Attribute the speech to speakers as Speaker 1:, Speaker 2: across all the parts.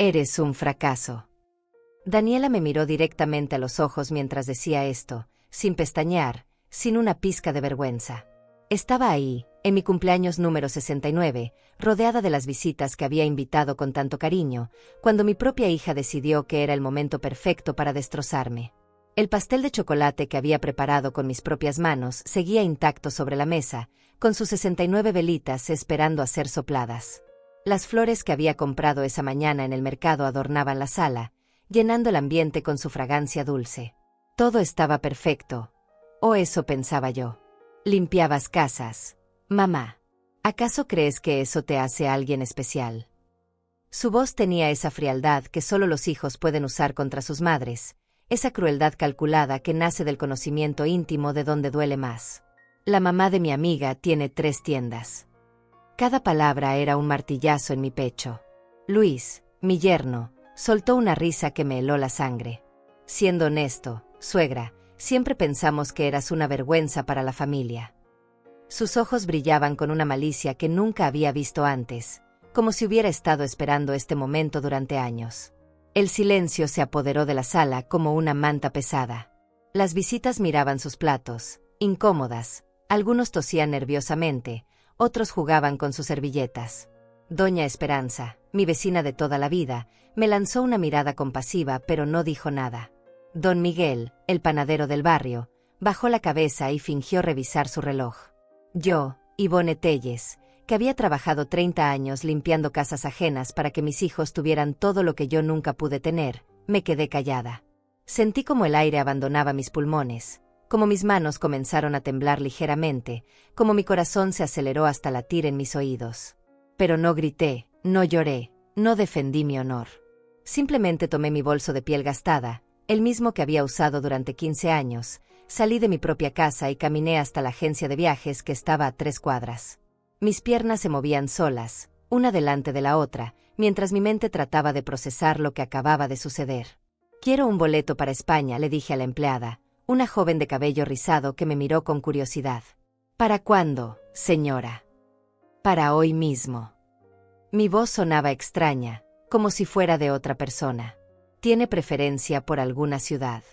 Speaker 1: Eres un fracaso. Daniela me miró directamente a los ojos mientras decía esto, sin pestañear, sin una pizca de vergüenza. Estaba ahí, en mi cumpleaños número 69, rodeada de las visitas que había invitado con tanto cariño, cuando mi propia hija decidió que era el momento perfecto para destrozarme. El pastel de chocolate que había preparado con mis propias manos seguía intacto sobre la mesa, con sus 69 velitas esperando a ser sopladas. Las flores que había comprado esa mañana en el mercado adornaban la sala, llenando el ambiente con su fragancia dulce. Todo estaba perfecto. O eso pensaba yo. Limpiabas casas. Mamá, ¿acaso crees que eso te hace alguien especial? Su voz tenía esa frialdad que solo los hijos pueden usar contra sus madres, esa crueldad calculada que nace del conocimiento íntimo de donde duele más. La mamá de mi amiga tiene 3 tiendas. Cada palabra era un martillazo en mi pecho. Luis, mi yerno, soltó una risa que me heló la sangre. Siendo honesto, suegra, siempre pensamos que eras una vergüenza para la familia. Sus ojos brillaban con una malicia que nunca había visto antes, como si hubiera estado esperando este momento durante años. El silencio se apoderó de la sala como una manta pesada. Las visitas miraban sus platos, incómodas, algunos tosían nerviosamente, otros jugaban con sus servilletas. Doña Esperanza, mi vecina de toda la vida, me lanzó una mirada compasiva pero no dijo nada. Don Miguel, el panadero del barrio, bajó la cabeza y fingió revisar su reloj. Yo, Ivone Telles, que había trabajado 30 años limpiando casas ajenas para que mis hijos tuvieran todo lo que yo nunca pude tener, me quedé callada. Sentí como el aire abandonaba mis pulmones, como mis manos comenzaron a temblar ligeramente, como mi corazón se aceleró hasta latir en mis oídos. Pero no grité, no lloré, no defendí mi honor. Simplemente tomé mi bolso de piel gastada, el mismo que había usado durante 15 años, salí de mi propia casa y caminé hasta la agencia de viajes que estaba a 3 cuadras. Mis piernas se movían solas, una delante de la otra, mientras mi mente trataba de procesar lo que acababa de suceder. «Quiero un boleto para España», le dije a la empleada, una joven de cabello rizado que me miró con curiosidad. «¿Para cuándo, señora?» «Para hoy mismo». Mi voz sonaba extraña, como si fuera de otra persona. «¿Tiene preferencia por alguna ciudad?»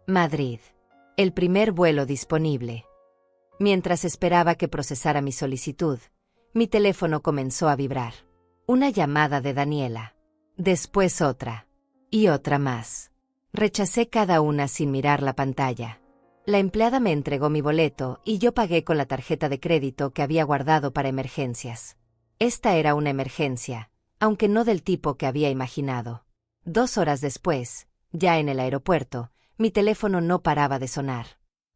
Speaker 1: «Madrid. El primer vuelo disponible». Mientras esperaba que procesara mi solicitud, mi teléfono comenzó a vibrar. Una llamada de Daniela. Después otra. Y otra más. Rechacé cada una sin mirar la pantalla. La empleada me entregó mi boleto y yo pagué con la tarjeta de crédito que había guardado para emergencias. Esta era una emergencia, aunque no del tipo que había imaginado. 2 horas después, ya en el aeropuerto, mi teléfono no paraba de sonar.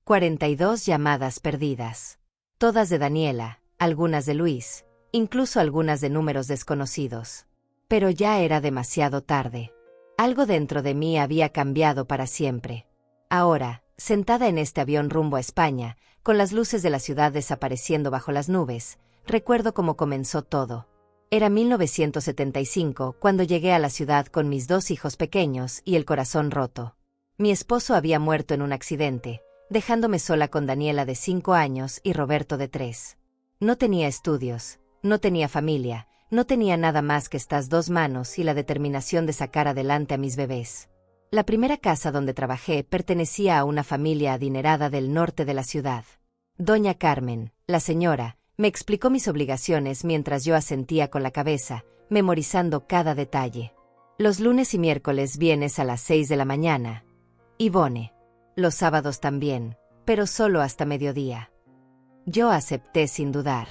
Speaker 1: 42 llamadas perdidas. Todas de Daniela, algunas de Luis, incluso algunas de números desconocidos. Pero ya era demasiado tarde. Algo dentro de mí había cambiado para siempre. Ahora, sentada en este avión rumbo a España, con las luces de la ciudad desapareciendo bajo las nubes, recuerdo cómo comenzó todo. Era 1975 cuando llegué a la ciudad con mis 2 hijos pequeños y el corazón roto. Mi esposo había muerto en un accidente, dejándome sola con Daniela de 5 años y Roberto de 3. No tenía estudios, no tenía familia, no tenía nada más que estas 2 manos y la determinación de sacar adelante a mis bebés. La primera casa donde trabajé pertenecía a una familia adinerada del norte de la ciudad. Doña Carmen, la señora, me explicó mis obligaciones mientras yo asentía con la cabeza, memorizando cada detalle. Los lunes y miércoles vienes a las 6 de la mañana. Ivone. Los sábados también, pero solo hasta mediodía. Yo acepté sin dudar.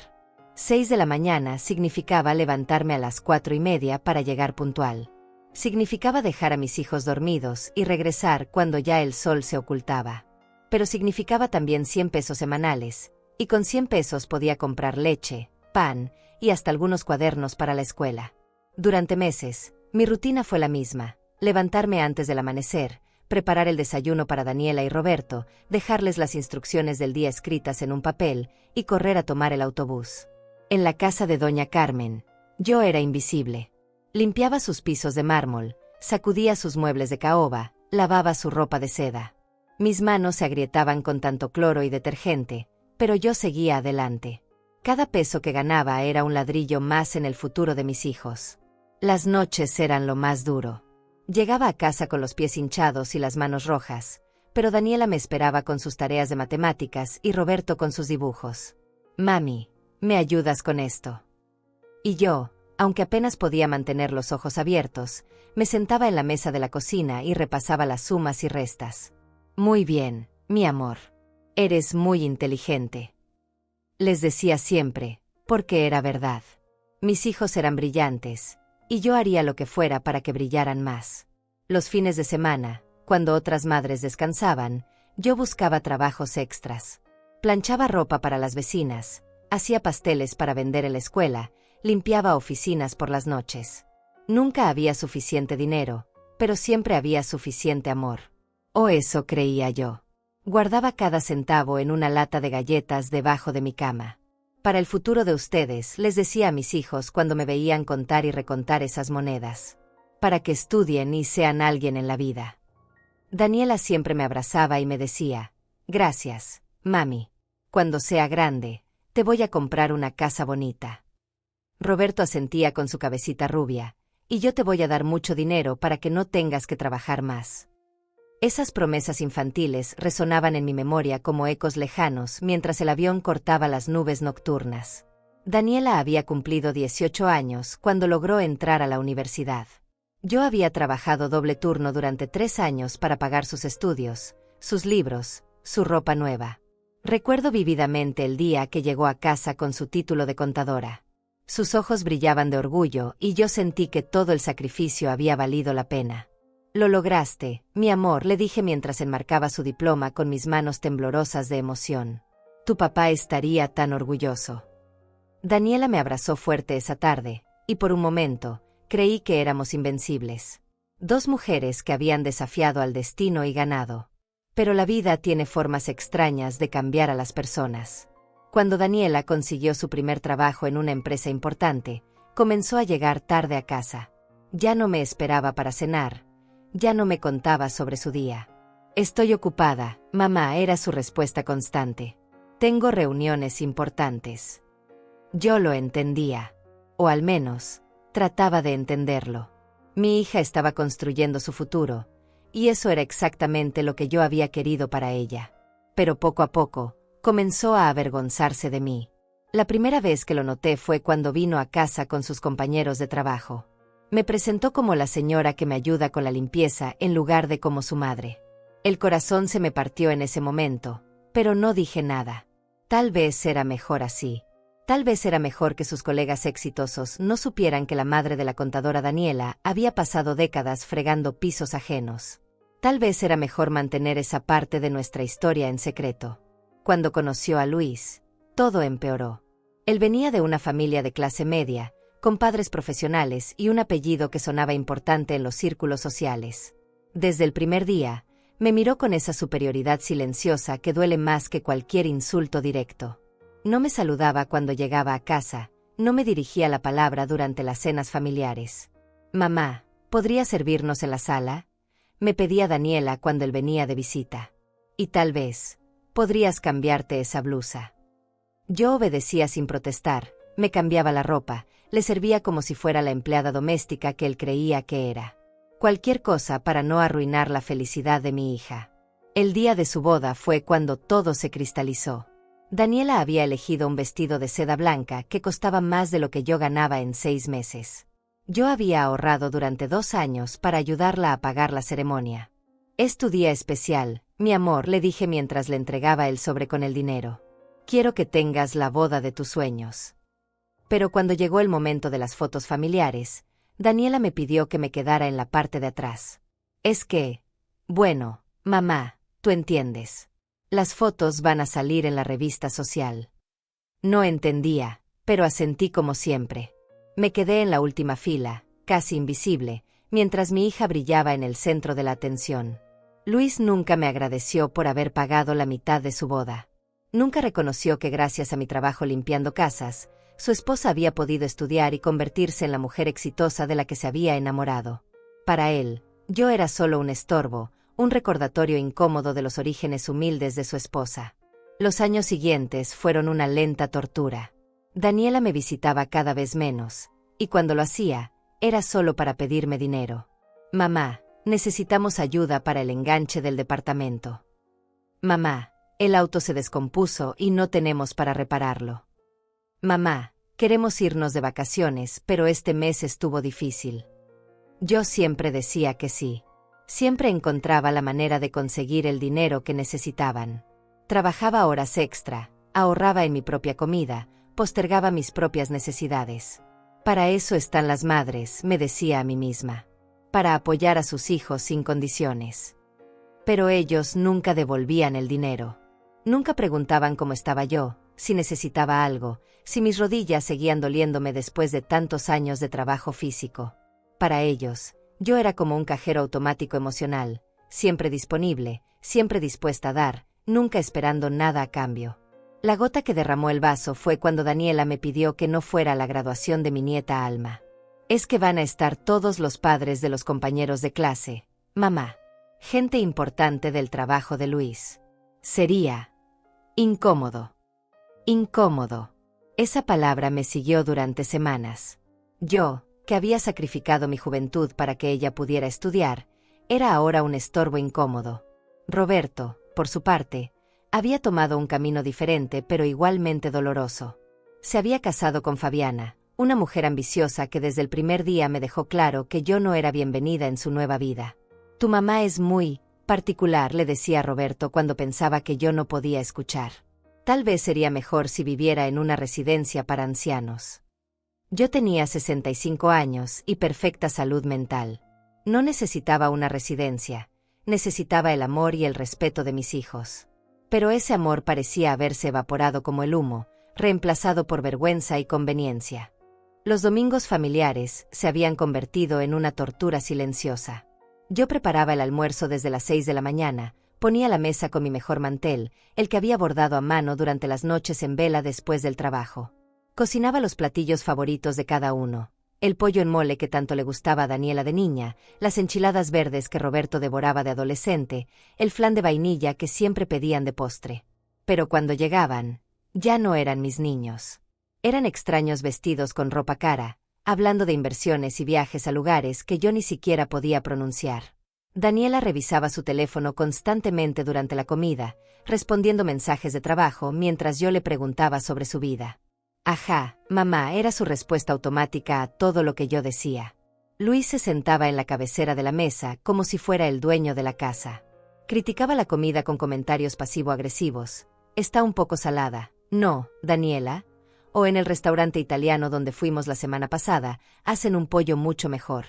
Speaker 1: 6 de la mañana significaba levantarme a las 4:30 para llegar puntual. Significaba dejar a mis hijos dormidos y regresar cuando ya el sol se ocultaba. Pero significaba también 100 pesos semanales, y con 100 pesos podía comprar leche, pan y hasta algunos cuadernos para la escuela. Durante meses, mi rutina fue la misma: levantarme antes del amanecer, preparar el desayuno para Daniela y Roberto, dejarles las instrucciones del día escritas en un papel y correr a tomar el autobús. En la casa de Doña Carmen, yo era invisible. Limpiaba sus pisos de mármol, sacudía sus muebles de caoba, lavaba su ropa de seda. Mis manos se agrietaban con tanto cloro y detergente, pero yo seguía adelante. Cada peso que ganaba era un ladrillo más en el futuro de mis hijos. Las noches eran lo más duro. Llegaba a casa con los pies hinchados y las manos rojas, pero Daniela me esperaba con sus tareas de matemáticas y Roberto con sus dibujos. Mami, ¿me ayudas con esto? Y yo, aunque apenas podía mantener los ojos abiertos, me sentaba en la mesa de la cocina y repasaba las sumas y restas. Muy bien, mi amor. Eres muy inteligente. Les decía siempre, porque era verdad. Mis hijos eran brillantes, y yo haría lo que fuera para que brillaran más. Los fines de semana, cuando otras madres descansaban, yo buscaba trabajos extras. Planchaba ropa para las vecinas, hacía pasteles para vender en la escuela, limpiaba oficinas por las noches. Nunca había suficiente dinero, pero siempre había suficiente amor. O eso creía yo. Guardaba cada centavo en una lata de galletas debajo de mi cama. Para el futuro de ustedes, les decía a mis hijos cuando me veían contar y recontar esas monedas. Para que estudien y sean alguien en la vida. Daniela siempre me abrazaba y me decía, gracias, mami. Cuando sea grande, te voy a comprar una casa bonita. Roberto asentía con su cabecita rubia, y yo te voy a dar mucho dinero para que no tengas que trabajar más. Esas promesas infantiles resonaban en mi memoria como ecos lejanos mientras el avión cortaba las nubes nocturnas. Daniela había cumplido 18 años cuando logró entrar a la universidad. Yo había trabajado doble turno durante 3 años para pagar sus estudios, sus libros, su ropa nueva. Recuerdo vívidamente el día que llegó a casa con su título de contadora. Sus ojos brillaban de orgullo y yo sentí que todo el sacrificio había valido la pena. Lo lograste, mi amor, le dije mientras enmarcaba su diploma con mis manos temblorosas de emoción. Tu papá estaría tan orgulloso. Daniela me abrazó fuerte esa tarde, y por un momento, creí que éramos invencibles. 2 mujeres que habían desafiado al destino y ganado. Pero la vida tiene formas extrañas de cambiar a las personas. Cuando Daniela consiguió su primer trabajo en una empresa importante, comenzó a llegar tarde a casa. Ya no me esperaba para cenar, ya no me contaba sobre su día. Estoy ocupada, mamá, era su respuesta constante. Tengo reuniones importantes. Yo lo entendía, o al menos, trataba de entenderlo. Mi hija estaba construyendo su futuro, y eso era exactamente lo que yo había querido para ella. Pero poco a poco, comenzó a avergonzarse de mí. La primera vez que lo noté fue cuando vino a casa con sus compañeros de trabajo. Me presentó como la señora que me ayuda con la limpieza en lugar de como su madre. El corazón se me partió en ese momento, pero no dije nada. Tal vez era mejor así. Tal vez era mejor que sus colegas exitosos no supieran que la madre de la contadora Daniela había pasado décadas fregando pisos ajenos. Tal vez era mejor mantener esa parte de nuestra historia en secreto. Cuando conoció a Luis, todo empeoró. Él venía de una familia de clase media, con padres profesionales y un apellido que sonaba importante en los círculos sociales. Desde el primer día, me miró con esa superioridad silenciosa que duele más que cualquier insulto directo. No me saludaba cuando llegaba a casa, no me dirigía la palabra durante las cenas familiares. Mamá, ¿podría servirnos en la sala? Me pedía Daniela cuando él venía de visita. Y tal vez, podrías cambiarte esa blusa. Yo obedecía sin protestar, me cambiaba la ropa, le servía como si fuera la empleada doméstica que él creía que era. Cualquier cosa para no arruinar la felicidad de mi hija. El día de su boda fue cuando todo se cristalizó. Daniela había elegido un vestido de seda blanca que costaba más de lo que yo ganaba en 6 meses. Yo había ahorrado durante 2 años para ayudarla a pagar la ceremonia. Es tu día especial, mi amor, le dije mientras le entregaba el sobre con el dinero. Quiero que tengas la boda de tus sueños. Pero cuando llegó el momento de las fotos familiares, Daniela me pidió que me quedara en la parte de atrás. Es que, bueno, mamá, tú entiendes. Las fotos van a salir en la revista social. No entendía, pero asentí como siempre. Me quedé en la última fila, casi invisible, mientras mi hija brillaba en el centro de la atención. Luis nunca me agradeció por haber pagado la mitad de su boda. Nunca reconoció que gracias a mi trabajo limpiando casas, su esposa había podido estudiar y convertirse en la mujer exitosa de la que se había enamorado. Para él, yo era solo un estorbo, un recordatorio incómodo de los orígenes humildes de su esposa. Los años siguientes fueron una lenta tortura. Daniela me visitaba cada vez menos, y cuando lo hacía, era solo para pedirme dinero. Mamá, necesitamos ayuda para el enganche del departamento. Mamá, el auto se descompuso y no tenemos para repararlo. Mamá, queremos irnos de vacaciones, pero este mes estuvo difícil. Yo siempre decía que sí. Siempre encontraba la manera de conseguir el dinero que necesitaban. Trabajaba horas extra, ahorraba en mi propia comida, postergaba mis propias necesidades. Para eso están las madres, me decía a mí misma. Para apoyar a sus hijos sin condiciones. Pero ellos nunca devolvían el dinero. Nunca preguntaban cómo estaba yo, si necesitaba algo, si mis rodillas seguían doliéndome después de tantos años de trabajo físico. Para ellos, yo era como un cajero automático emocional, siempre disponible, siempre dispuesta a dar, nunca esperando nada a cambio. La gota que derramó el vaso fue cuando Daniela me pidió que no fuera a la graduación de mi nieta Alma. Es que van a estar todos los padres de los compañeros de clase, mamá. Gente importante del trabajo de Luis. Sería incómodo. Incómodo. Esa palabra me siguió durante semanas. Yo, que había sacrificado mi juventud para que ella pudiera estudiar, era ahora un estorbo incómodo. Roberto, por su parte, había tomado un camino diferente pero igualmente doloroso. Se había casado con Fabiana, una mujer ambiciosa que desde el primer día me dejó claro que yo no era bienvenida en su nueva vida. Tu mamá es muy particular, le decía a Roberto cuando pensaba que yo no podía escuchar. Tal vez sería mejor si viviera en una residencia para ancianos. Yo tenía 65 años y perfecta salud mental. No necesitaba una residencia, necesitaba el amor y el respeto de mis hijos. Pero ese amor parecía haberse evaporado como el humo, reemplazado por vergüenza y conveniencia. Los domingos familiares se habían convertido en una tortura silenciosa. Yo preparaba el almuerzo desde las 6 de la mañana, ponía la mesa con mi mejor mantel, el que había bordado a mano durante las noches en vela después del trabajo. Cocinaba los platillos favoritos de cada uno, el pollo en mole que tanto le gustaba a Daniela de niña, las enchiladas verdes que Roberto devoraba de adolescente, el flan de vainilla que siempre pedían de postre. Pero cuando llegaban, ya no eran mis niños. Eran extraños vestidos con ropa cara, hablando de inversiones y viajes a lugares que yo ni siquiera podía pronunciar. Daniela revisaba su teléfono constantemente durante la comida, respondiendo mensajes de trabajo mientras yo le preguntaba sobre su vida. Ajá, mamá, era su respuesta automática a todo lo que yo decía. Luis se sentaba en la cabecera de la mesa como si fuera el dueño de la casa. Criticaba la comida con comentarios pasivo-agresivos. Está un poco salada. No, Daniela. O en el restaurante italiano donde fuimos la semana pasada, hacen un pollo mucho mejor.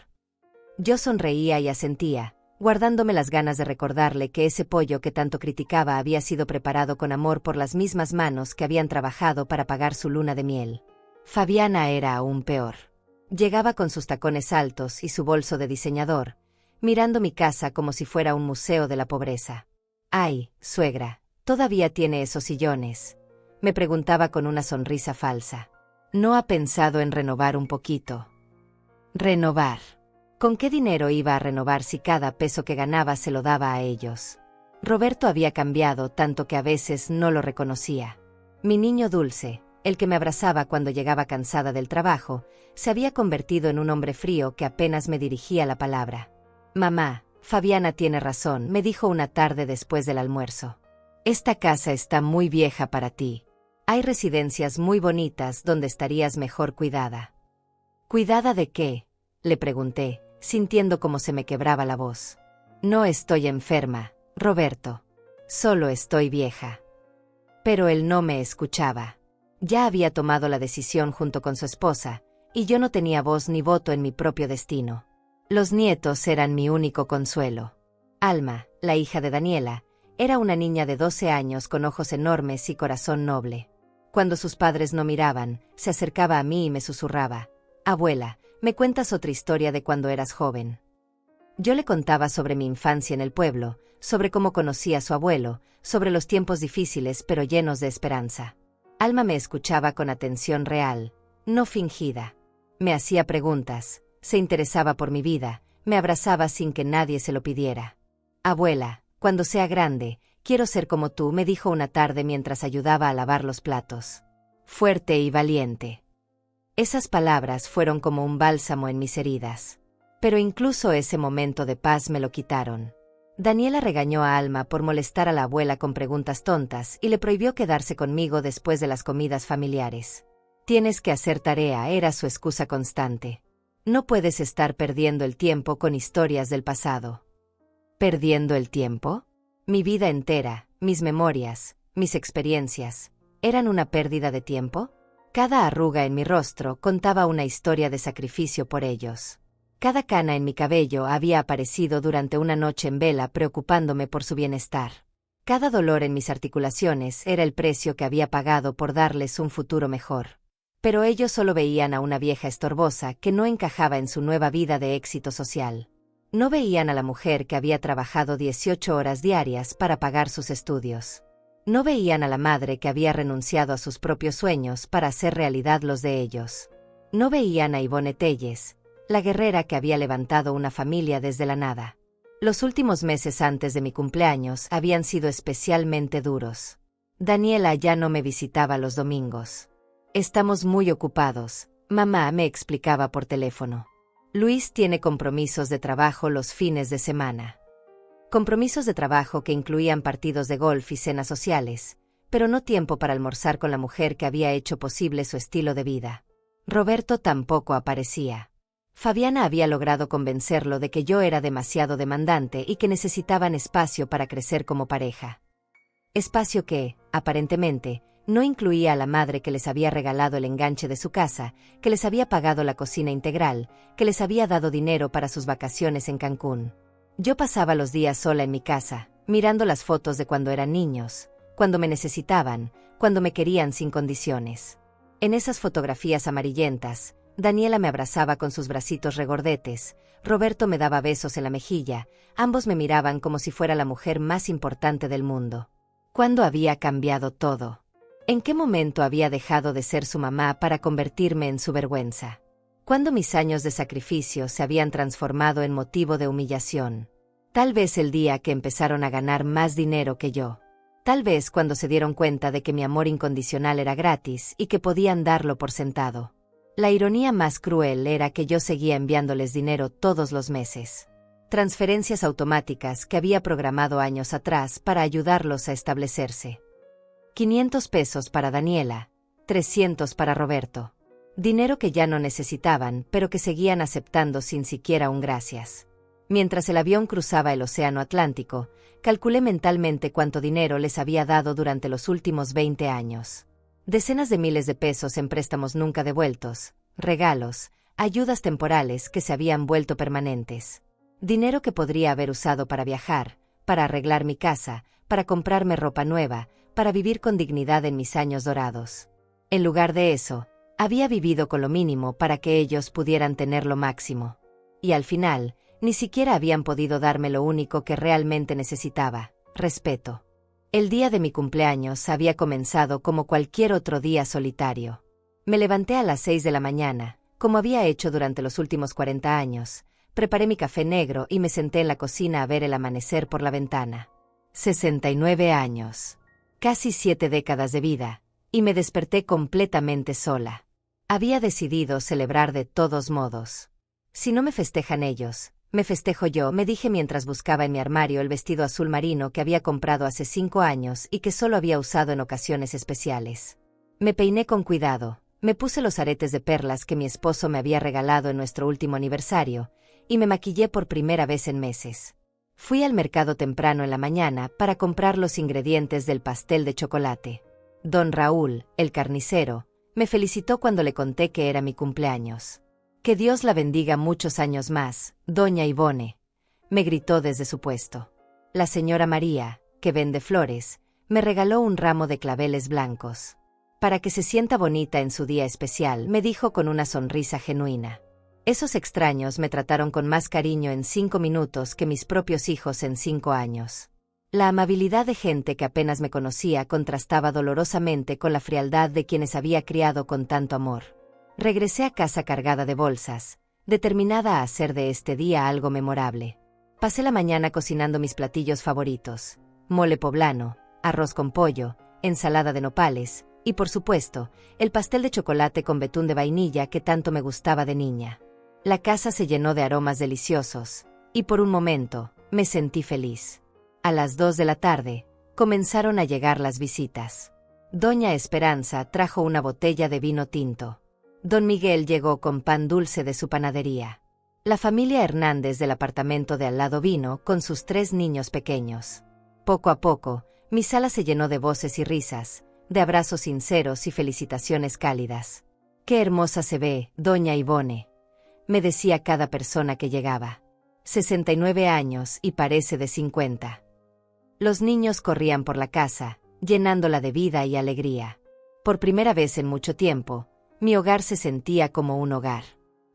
Speaker 1: Yo sonreía y asentía, guardándome las ganas de recordarle que ese pollo que tanto criticaba había sido preparado con amor por las mismas manos que habían trabajado para pagar su luna de miel. Fabiana era aún peor. Llegaba con sus tacones altos y su bolso de diseñador, mirando mi casa como si fuera un museo de la pobreza. «Ay, suegra, ¿todavía tiene esos sillones?», me preguntaba con una sonrisa falsa. «¿No ha pensado en renovar un poquito?». Renovar. ¿Con qué dinero iba a renovar si cada peso que ganaba se lo daba a ellos? Roberto había cambiado tanto que a veces no lo reconocía. Mi niño dulce, el que me abrazaba cuando llegaba cansada del trabajo, se había convertido en un hombre frío que apenas me dirigía la palabra. «Mamá, Fabiana tiene razón», me dijo una tarde después del almuerzo. «Esta casa está muy vieja para ti. Hay residencias muy bonitas donde estarías mejor cuidada». «¿Cuidada de qué?», le pregunté, sintiendo como se me quebraba la voz. «No estoy enferma, Roberto. Solo estoy vieja». Pero él no me escuchaba. Ya había tomado la decisión junto con su esposa, y yo no tenía voz ni voto en mi propio destino. Los nietos eran mi único consuelo. Alma, la hija de Daniela, era una niña de 12 años con ojos enormes y corazón noble. Cuando sus padres no miraban, se acercaba a mí y me susurraba: «Abuela, ¿me cuentas otra historia de cuando eras joven?». Yo le contaba sobre mi infancia en el pueblo, sobre cómo conocí a su abuelo, sobre los tiempos difíciles pero llenos de esperanza. Alma me escuchaba con atención real, no fingida. Me hacía preguntas, se interesaba por mi vida, me abrazaba sin que nadie se lo pidiera. «Abuela, cuando sea grande, quiero ser como tú», me dijo una tarde mientras ayudaba a lavar los platos. «Fuerte y valiente». Esas palabras fueron como un bálsamo en mis heridas. Pero incluso ese momento de paz me lo quitaron. Daniela regañó a Alma por molestar a la abuela con preguntas tontas y le prohibió quedarse conmigo después de las comidas familiares. Tienes que hacer tarea, era su excusa constante. No puedes estar perdiendo el tiempo con historias del pasado. ¿Perdiendo el tiempo? Mi vida entera, mis memorias, mis experiencias, ¿eran una pérdida de tiempo? Cada arruga en mi rostro contaba una historia de sacrificio por ellos. Cada cana en mi cabello había aparecido durante una noche en vela preocupándome por su bienestar. Cada dolor en mis articulaciones era el precio que había pagado por darles un futuro mejor. Pero ellos solo veían a una vieja estorbosa que no encajaba en su nueva vida de éxito social. No veían a la mujer que había trabajado 18 horas diarias para pagar sus estudios. No veían a la madre que había renunciado a sus propios sueños para hacer realidad los de ellos. No veían a Ivonne Telles, la guerrera que había levantado una familia desde la nada. Los últimos meses antes de mi cumpleaños habían sido especialmente duros. Daniela ya no me visitaba los domingos. Estamos muy ocupados, mamá me explicaba por teléfono. Luis tiene compromisos de trabajo los fines de semana. Compromisos de trabajo que incluían partidos de golf y cenas sociales, pero no tiempo para almorzar con la mujer que había hecho posible su estilo de vida. Roberto tampoco aparecía. Fabiana había logrado convencerlo de que yo era demasiado demandante y que necesitaban espacio para crecer como pareja. Espacio que, aparentemente, no incluía a la madre que les había regalado el enganche de su casa, que les había pagado la cocina integral, que les había dado dinero para sus vacaciones en Cancún. Yo pasaba los días sola en mi casa, mirando las fotos de cuando eran niños, cuando me necesitaban, cuando me querían sin condiciones. En esas fotografías amarillentas, Daniela me abrazaba con sus bracitos regordetes, Roberto me daba besos en la mejilla, ambos me miraban como si fuera la mujer más importante del mundo. ¿Cuándo había cambiado todo? ¿En qué momento había dejado de ser su mamá para convertirme en su vergüenza? ¿Cuándo mis años de sacrificio se habían transformado en motivo de humillación? Tal vez el día que empezaron a ganar más dinero que yo. Tal vez cuando se dieron cuenta de que mi amor incondicional era gratis y que podían darlo por sentado. La ironía más cruel era que yo seguía enviándoles dinero todos los meses. Transferencias automáticas que había programado años atrás para ayudarlos a establecerse. 500 pesos para Daniela, 300 para Roberto. Dinero que ya no necesitaban, pero que seguían aceptando sin siquiera un gracias. Mientras el avión cruzaba el Océano Atlántico, calculé mentalmente cuánto dinero les había dado durante los últimos 20 años. Decenas de miles de pesos en préstamos nunca devueltos, regalos, ayudas temporales que se habían vuelto permanentes. Dinero que podría haber usado para viajar, para arreglar mi casa, para comprarme ropa nueva, para vivir con dignidad en mis años dorados. En lugar de eso, había vivido con lo mínimo para que ellos pudieran tener lo máximo. Y al final, ni siquiera habían podido darme lo único que realmente necesitaba, respeto. El día de mi cumpleaños había comenzado como cualquier otro día solitario. Me levanté a las 6 de la mañana, como había hecho durante los últimos 40 años, preparé mi café negro y me senté en la cocina a ver el amanecer por la ventana. 69 años. Casi 7 décadas de vida, y me desperté completamente sola. Había decidido celebrar de todos modos. Si no me festejan ellos, me festejo yo, me dije mientras buscaba en mi armario el vestido azul marino que había comprado hace 5 años y que solo había usado en ocasiones especiales. Me peiné con cuidado, me puse los aretes de perlas que mi esposo me había regalado en nuestro último aniversario, y me maquillé por primera vez en meses. Fui al mercado temprano en la mañana para comprar los ingredientes del pastel de chocolate. Don Raúl, el carnicero, me felicitó cuando le conté que era mi cumpleaños. Que Dios la bendiga muchos años más, doña Ivonne, me gritó desde su puesto. La señora María, que vende flores, me regaló un ramo de claveles blancos. Para que se sienta bonita en su día especial, me dijo con una sonrisa genuina. Esos extraños me trataron con más cariño en 5 minutos que mis propios hijos en 5 años. La amabilidad de gente que apenas me conocía contrastaba dolorosamente con la frialdad de quienes había criado con tanto amor. Regresé a casa cargada de bolsas, determinada a hacer de este día algo memorable. Pasé la mañana cocinando mis platillos favoritos: mole poblano, arroz con pollo, ensalada de nopales, Y por supuesto, el pastel de chocolate con betún de vainilla que tanto me gustaba de niña. La casa se llenó de aromas deliciosos, y por un momento, me sentí feliz. A las 2 de la tarde, comenzaron a llegar las visitas. Doña Esperanza trajo una botella de vino tinto. Don Miguel llegó con pan dulce de su panadería. La familia Hernández del apartamento de al lado vino con sus 3 niños pequeños. Poco a poco, mi sala se llenó de voces y risas, de abrazos sinceros y felicitaciones cálidas. «Qué hermosa se ve, doña Ivone», me decía cada persona que llegaba. 69 años y parece de 50. Los niños corrían por la casa, llenándola de vida y alegría. Por primera vez en mucho tiempo, mi hogar se sentía como un hogar.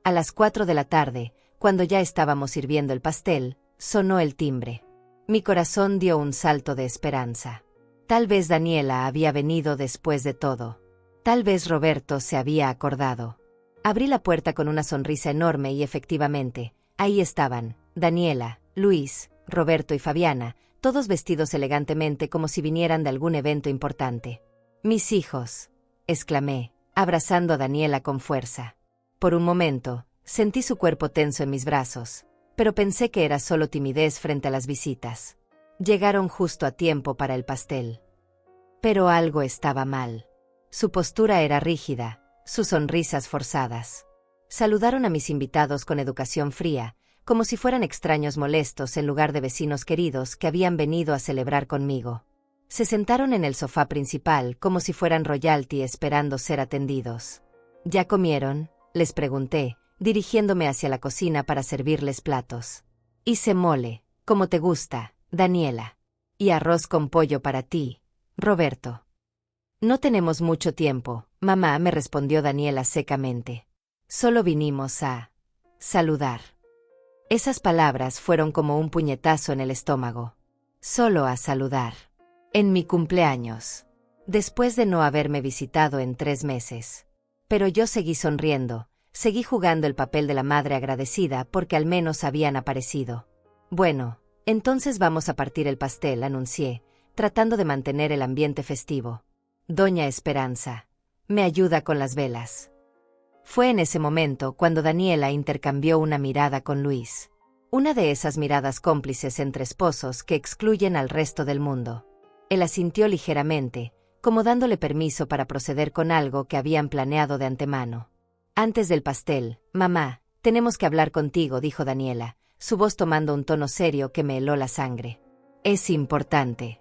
Speaker 1: A las 4 de la tarde, cuando ya estábamos sirviendo el pastel, sonó el timbre. Mi corazón dio un salto de esperanza. Tal vez Daniela había venido después de todo. Tal vez Roberto se había acordado. Abrí la puerta con una sonrisa enorme y efectivamente, ahí estaban, Daniela, Luis, Roberto y Fabiana, todos vestidos elegantemente como si vinieran de algún evento importante. «Mis hijos», exclamé, abrazando a Daniela con fuerza. Por un momento, sentí su cuerpo tenso en mis brazos, pero pensé que era solo timidez frente a las visitas. Llegaron justo a tiempo para el pastel. Pero algo estaba mal. Su postura era rígida, sus sonrisas forzadas. Saludaron a mis invitados con educación fría, como si fueran extraños molestos en lugar de vecinos queridos que habían venido a celebrar conmigo. Se sentaron en el sofá principal como si fueran royalty esperando ser atendidos. «¿Ya comieron?», les pregunté, dirigiéndome hacia la cocina para servirles platos. «Hice mole, como te gusta, Daniela. Y arroz con pollo para ti, Roberto». «No tenemos mucho tiempo, mamá», me respondió Daniela secamente. «Solo vinimos a saludar». Esas palabras fueron como un puñetazo en el estómago. Solo a saludar. En mi cumpleaños. Después de no haberme visitado en 3 meses. Pero yo seguí sonriendo, seguí jugando el papel de la madre agradecida porque al menos habían aparecido. «Bueno, entonces vamos a partir el pastel», anuncié, tratando de mantener el ambiente festivo. «Doña Esperanza, ¿me ayuda con las velas?». Fue en ese momento cuando Daniela intercambió una mirada con Luis. Una de esas miradas cómplices entre esposos que excluyen al resto del mundo. Él asintió ligeramente, como dándole permiso para proceder con algo que habían planeado de antemano. «Antes del pastel, mamá, tenemos que hablar contigo», dijo Daniela, su voz tomando un tono serio que me heló la sangre. «Es importante».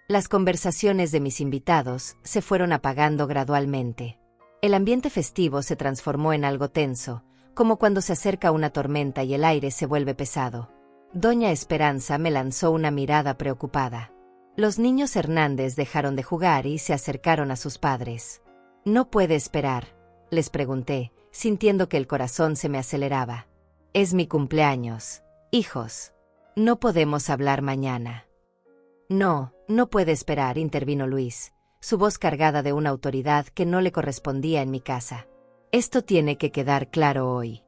Speaker 1: Las conversaciones de mis invitados se fueron apagando gradualmente. El ambiente festivo se transformó en algo tenso, como cuando se acerca una tormenta y el aire se vuelve pesado. Doña Esperanza me lanzó una mirada preocupada. Los niños Hernández dejaron de jugar y se acercaron a sus padres. «¿No puede esperar?», les pregunté, sintiendo que el corazón se me aceleraba. «Es mi cumpleaños, hijos. No podemos hablar mañana». «No, no puede esperar», intervino Luis, su voz cargada de una autoridad que no le correspondía en mi casa. «Esto tiene que quedar claro hoy».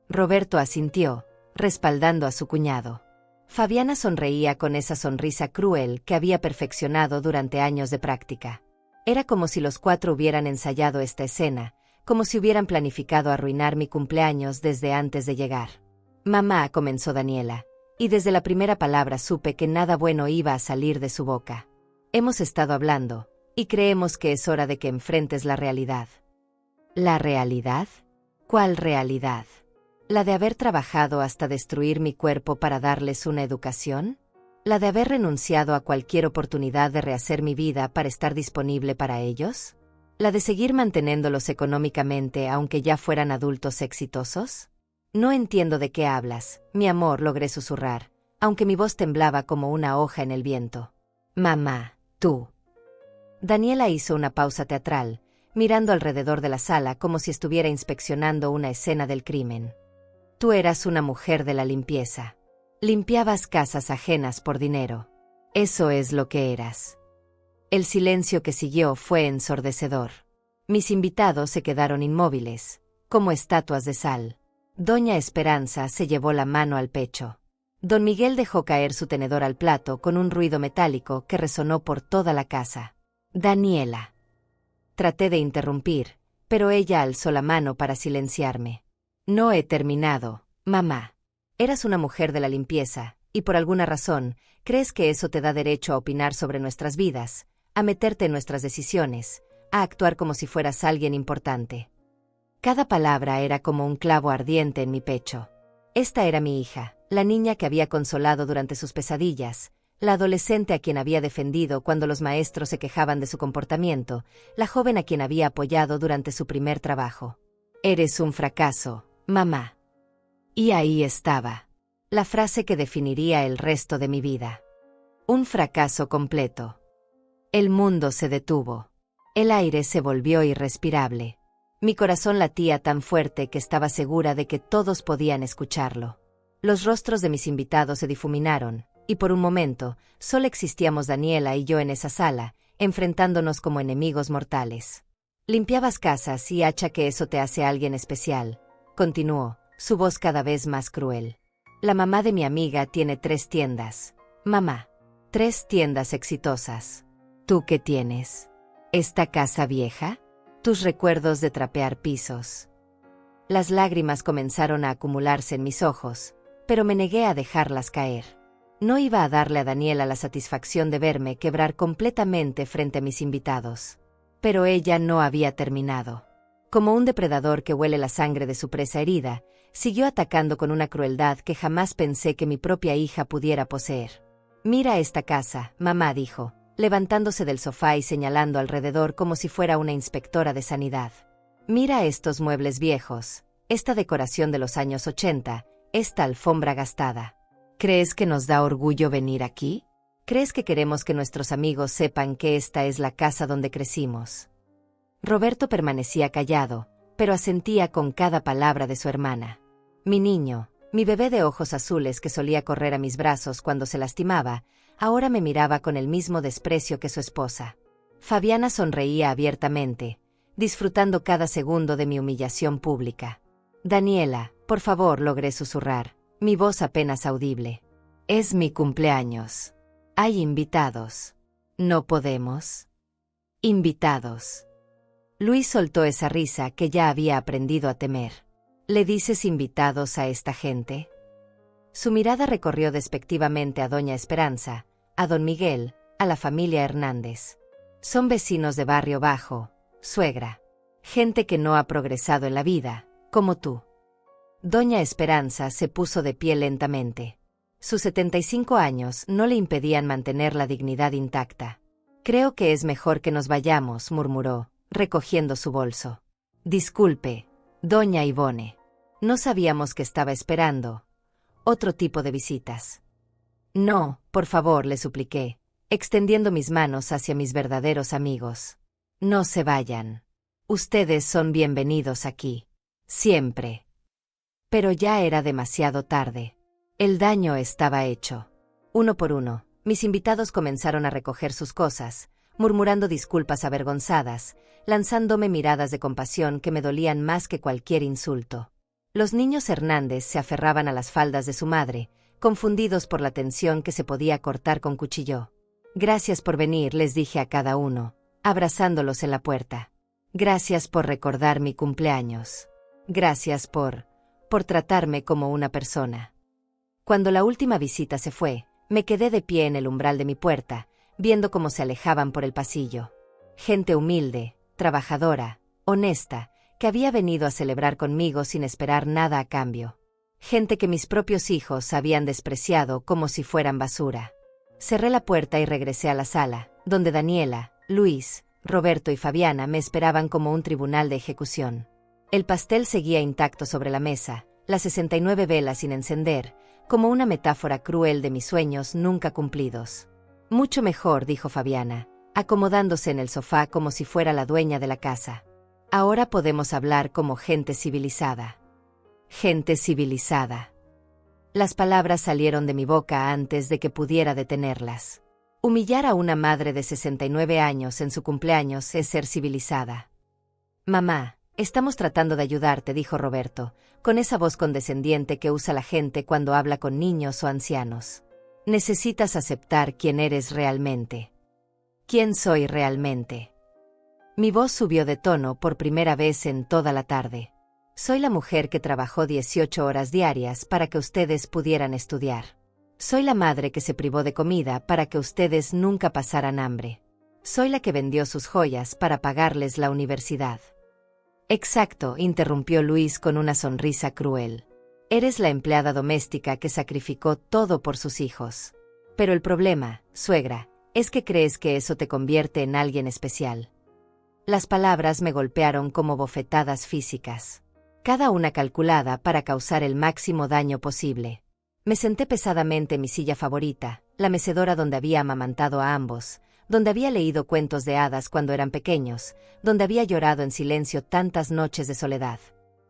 Speaker 1: Roberto asintió, respaldando a su cuñado. Fabiana sonreía con esa sonrisa cruel que había perfeccionado durante años de práctica. Era como si los 4 hubieran ensayado esta escena, como si hubieran planificado arruinar mi cumpleaños desde antes de llegar. «Mamá», comenzó Daniela, y desde la primera palabra supe que nada bueno iba a salir de su boca. «Hemos estado hablando, y creemos que es hora de que enfrentes la realidad». «¿La realidad? ¿Cuál realidad? ¿La de haber trabajado hasta destruir mi cuerpo para darles una educación? ¿La de haber renunciado a cualquier oportunidad de rehacer mi vida para estar disponible para ellos? ¿La de seguir manteniéndolos económicamente aunque ya fueran adultos exitosos?» «No entiendo de qué hablas, mi amor», logré susurrar, aunque mi voz temblaba como una hoja en el viento. «Mamá, tú». Daniela hizo una pausa teatral, mirando alrededor de la sala como si estuviera inspeccionando una escena del crimen. «Tú eras una mujer de la limpieza. Limpiabas casas ajenas por dinero. Eso es lo que eras». El silencio que siguió fue ensordecedor. Mis invitados se quedaron inmóviles, como estatuas de sal. Doña Esperanza se llevó la mano al pecho. Don Miguel dejó caer su tenedor al plato con un ruido metálico que resonó por toda la casa. «Daniela». Traté de interrumpir, pero ella alzó la mano para silenciarme. No he terminado, mamá. Eras una mujer de la limpieza, y por alguna razón, crees que eso te da derecho a opinar sobre nuestras vidas, a meterte en nuestras decisiones, a actuar como si fueras alguien importante. Cada palabra era como un clavo ardiente en mi pecho. Esta era mi hija, la niña que había consolado durante sus pesadillas, la adolescente a quien había defendido cuando los maestros se quejaban de su comportamiento, la joven a quien había apoyado durante su primer trabajo. Eres un fracaso, mamá. Y ahí estaba, la frase que definiría el resto de mi vida. Un fracaso completo. El mundo se detuvo. El aire se volvió irrespirable. Mi corazón latía tan fuerte que estaba segura de que todos podían escucharlo. Los rostros de mis invitados se difuminaron, y por un momento, solo existíamos Daniela y yo en esa sala, enfrentándonos como enemigos mortales. Limpiabas casas y hacha que eso te hace alguien especial, continuó, su voz cada vez más cruel. La mamá de mi amiga tiene 3 tiendas. Mamá, 3 tiendas exitosas. ¿Tú qué tienes? ¿Esta casa vieja? Tus recuerdos de trapear pisos. Las lágrimas comenzaron a acumularse en mis ojos, pero me negué a dejarlas caer. No iba a darle a Daniela la satisfacción de verme quebrar completamente frente a mis invitados. Pero ella no había terminado. Como un depredador que huele la sangre de su presa herida, siguió atacando con una crueldad que jamás pensé que mi propia hija pudiera poseer. Mira esta casa, mamá dijo, levantándose del sofá y señalando alrededor como si fuera una inspectora de sanidad. Mira estos muebles viejos, esta decoración de los años 80, esta alfombra gastada. ¿Crees que nos da orgullo venir aquí? ¿Crees que queremos que nuestros amigos sepan que esta es la casa donde crecimos? Roberto permanecía callado, pero asentía con cada palabra de su hermana. Mi niño, mi bebé de ojos azules que solía correr a mis brazos cuando se lastimaba, ahora me miraba con el mismo desprecio que su esposa. Fabiana sonreía abiertamente, disfrutando cada segundo de mi humillación pública. Daniela, por favor, logré susurrar, mi voz apenas audible. Es mi cumpleaños. Hay invitados. ¿No podemos? Invitados. Luis soltó esa risa que ya había aprendido a temer. ¿Le dices invitados a esta gente? Su mirada recorrió despectivamente a doña Esperanza, a don Miguel, a la familia Hernández. Son vecinos de barrio bajo, suegra. Gente que no ha progresado en la vida, como tú. Doña Esperanza se puso de pie lentamente. Sus 75 años no le impedían mantener la dignidad intacta. Creo que es mejor que nos vayamos, murmuró, recogiendo su bolso. Disculpe, doña Ivone. No sabíamos que estaba esperando otro tipo de visitas. No, por favor, le supliqué, extendiendo mis manos hacia mis verdaderos amigos. No se vayan. Ustedes son bienvenidos aquí. Siempre. Pero ya era demasiado tarde. El daño estaba hecho. Uno por uno, mis invitados comenzaron a recoger sus cosas, murmurando disculpas avergonzadas, lanzándome miradas de compasión que me dolían más que cualquier insulto. Los niños Hernández se aferraban a las faldas de su madre, confundidos por la tensión que se podía cortar con cuchillo. Gracias por venir, les dije a cada uno, abrazándolos en la puerta. Gracias por recordar mi cumpleaños. Gracias por tratarme como una persona. Cuando la última visita se fue, me quedé de pie en el umbral de mi puerta, viendo cómo se alejaban por el pasillo. Gente humilde, trabajadora, honesta, que había venido a celebrar conmigo sin esperar nada a cambio. Gente que mis propios hijos habían despreciado como si fueran basura. Cerré la puerta y regresé a la sala, donde Daniela, Luis, Roberto y Fabiana me esperaban como un tribunal de ejecución. El pastel seguía intacto sobre la mesa, las 69 velas sin encender, como una metáfora cruel de mis sueños nunca cumplidos. Mucho mejor, dijo Fabiana, acomodándose en el sofá como si fuera la dueña de la casa. Ahora podemos hablar como gente civilizada. Gente civilizada. Las palabras salieron de mi boca antes de que pudiera detenerlas. Humillar a una madre de 69 años en su cumpleaños es ser civilizada. Mamá, estamos tratando de ayudarte, dijo Roberto, con esa voz condescendiente que usa la gente cuando habla con niños o ancianos. Necesitas aceptar quién eres realmente. ¿Quién soy realmente? Mi voz subió de tono por primera vez en toda la tarde. Soy la mujer que trabajó 18 horas diarias para que ustedes pudieran estudiar. Soy la madre que se privó de comida para que ustedes nunca pasaran hambre. Soy la que vendió sus joyas para pagarles la universidad. Exacto, interrumpió Luis con una sonrisa cruel. Eres la empleada doméstica que sacrificó todo por sus hijos. Pero el problema, suegra, es que crees que eso te convierte en alguien especial. Las palabras me golpearon como bofetadas físicas. Cada una calculada para causar el máximo daño posible. Me senté pesadamente en mi silla favorita, la mecedora donde había amamantado a ambos, donde había leído cuentos de hadas cuando eran pequeños, donde había llorado en silencio tantas noches de soledad.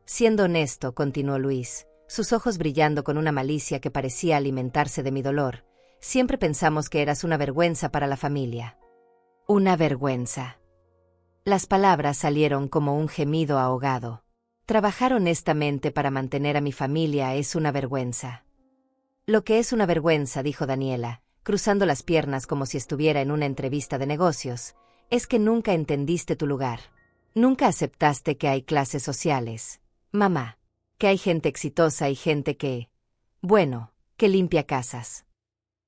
Speaker 1: Siendo honesto, continuó Luis, sus ojos brillando con una malicia que parecía alimentarse de mi dolor, siempre pensamos que eras una vergüenza para la familia. Una vergüenza. Las palabras salieron como un gemido ahogado. Trabajar honestamente para mantener a mi familia es una vergüenza. Lo que es una vergüenza, dijo Daniela, cruzando las piernas como si estuviera en una entrevista de negocios, es que nunca entendiste tu lugar. Nunca aceptaste que hay clases sociales, mamá, que hay gente exitosa y gente que limpia casas.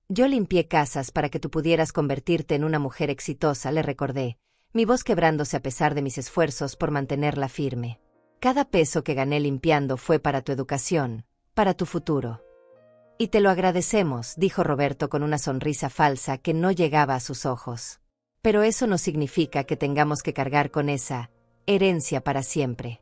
Speaker 1: Yo limpié casas para que tú pudieras convertirte en una mujer exitosa, le recordé, mi voz quebrándose a pesar de mis esfuerzos por mantenerla firme. Cada peso que gané limpiando fue para tu educación, para tu futuro. Y te lo agradecemos, dijo Roberto con una sonrisa falsa que no llegaba a sus ojos. Pero eso no significa que tengamos que cargar con esa herencia para siempre.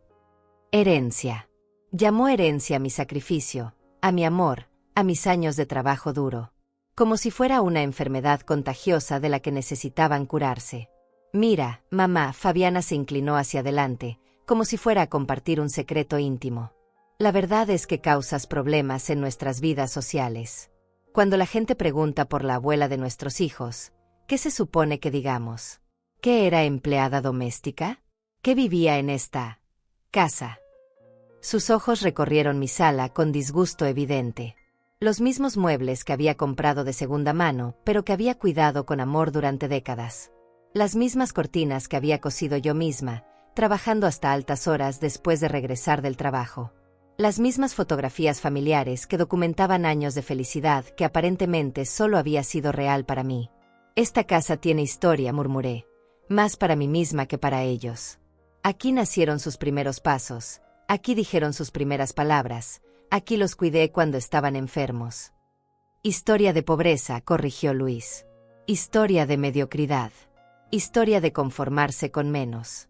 Speaker 1: Herencia. Llamó herencia a mi sacrificio, a mi amor, a mis años de trabajo duro. Como si fuera una enfermedad contagiosa de la que necesitaban curarse. Mira, mamá, Fabiana se inclinó hacia adelante, como si fuera a compartir un secreto íntimo. La verdad es que causas problemas en nuestras vidas sociales. Cuando la gente pregunta por la abuela de nuestros hijos, ¿qué se supone que digamos? ¿Que era empleada doméstica? ¿Que vivía en esta casa? Sus ojos recorrieron mi sala con disgusto evidente. Los mismos muebles que había comprado de segunda mano, pero que había cuidado con amor durante décadas. Las mismas cortinas que había cosido yo misma, trabajando hasta altas horas después de regresar del trabajo. Las mismas fotografías familiares que documentaban años de felicidad que aparentemente solo había sido real para mí. Esta casa tiene historia, murmuré, más para mí misma que para ellos. Aquí nacieron sus primeros pasos, aquí dijeron sus primeras palabras, aquí los cuidé cuando estaban enfermos. Historia de pobreza, corrigió Luis. Historia de mediocridad. Historia de conformarse con menos.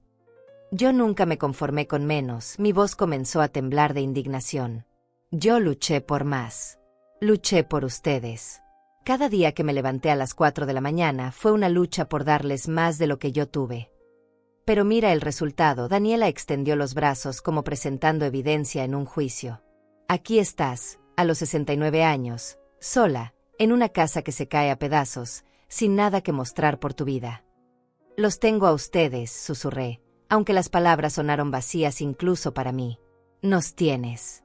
Speaker 1: Yo nunca me conformé con menos, mi voz comenzó a temblar de indignación. Yo luché por más. Luché por ustedes. Cada día que me levanté a las 4 de la mañana fue una lucha por darles más de lo que yo tuve. Pero mira el resultado, Daniela extendió los brazos como presentando evidencia en un juicio. Aquí estás, a los 69 años, sola, en una casa que se cae a pedazos, sin nada que mostrar por tu vida. Los tengo a ustedes, susurré. Aunque las palabras sonaron vacías incluso para mí. Nos tienes.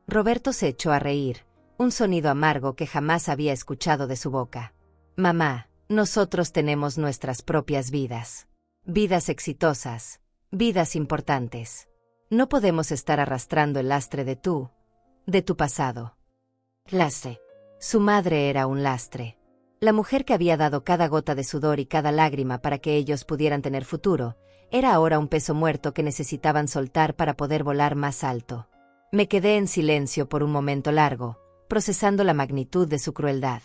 Speaker 1: Roberto se echó a reír, un sonido amargo que jamás había escuchado de su boca. Mamá, nosotros tenemos nuestras propias vidas. Vidas exitosas, vidas importantes. No podemos estar arrastrando el lastre de tu pasado. Lastre. Su madre era un lastre. La mujer que había dado cada gota de sudor y cada lágrima para que ellos pudieran tener futuro, era ahora un peso muerto que necesitaban soltar para poder volar más alto. Me quedé en silencio por un momento largo, procesando la magnitud de su crueldad.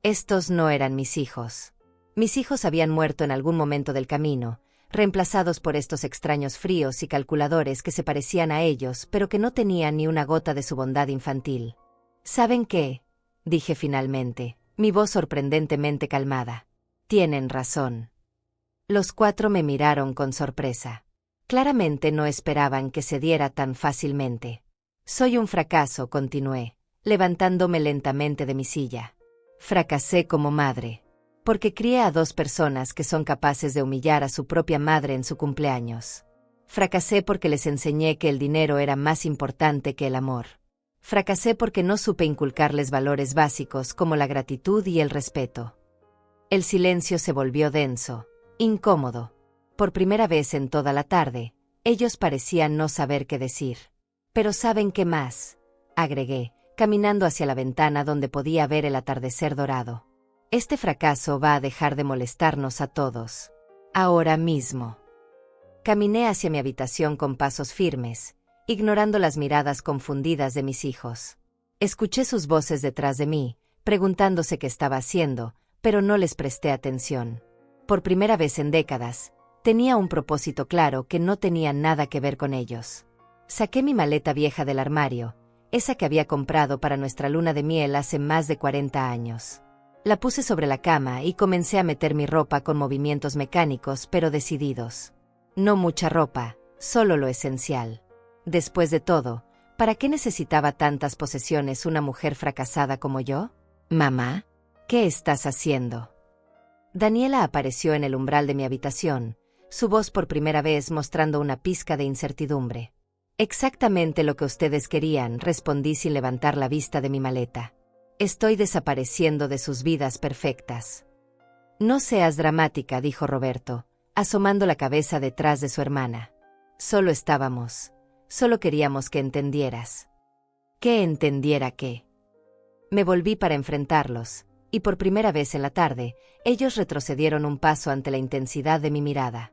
Speaker 1: Estos no eran mis hijos. Mis hijos habían muerto en algún momento del camino, reemplazados por estos extraños fríos y calculadores que se parecían a ellos, pero que no tenían ni una gota de su bondad infantil. ¿Saben qué?, dije finalmente, mi voz sorprendentemente calmada. Tienen razón. Los 4 me miraron con sorpresa. Claramente no esperaban que se diera tan fácilmente. Soy un fracaso, continué, levantándome lentamente de mi silla. Fracasé como madre. Porque crié a 2 personas que son capaces de humillar a su propia madre en su cumpleaños. Fracasé porque les enseñé que el dinero era más importante que el amor. Fracasé porque no supe inculcarles valores básicos como la gratitud y el respeto. El silencio se volvió denso. Incómodo. Por primera vez en toda la tarde, ellos parecían no saber qué decir. «Pero ¿saben qué más?», agregué, caminando hacia la ventana donde podía ver el atardecer dorado. «Este fracaso va a dejar de molestarnos a todos. Ahora mismo». Caminé hacia mi habitación con pasos firmes, ignorando las miradas confundidas de mis hijos. Escuché sus voces detrás de mí, preguntándose qué estaba haciendo, pero no les presté atención. Por primera vez en décadas, tenía un propósito claro que no tenía nada que ver con ellos. Saqué mi maleta vieja del armario, esa que había comprado para nuestra luna de miel hace más de 40 años. La puse sobre la cama y comencé a meter mi ropa con movimientos mecánicos pero decididos. No mucha ropa, solo lo esencial. Después de todo, ¿para qué necesitaba tantas posesiones una mujer fracasada como yo? «Mamá, ¿qué estás haciendo?». Daniela apareció en el umbral de mi habitación, su voz por primera vez mostrando una pizca de incertidumbre. «Exactamente lo que ustedes querían», respondí sin levantar la vista de mi maleta. «Estoy desapareciendo de sus vidas perfectas». «No seas dramática», dijo Roberto, asomando la cabeza detrás de su hermana. Solo queríamos que entendieras». «¿Que entendiera qué?». Me volví para enfrentarlos, y por primera vez en la tarde, ellos retrocedieron un paso ante la intensidad de mi mirada.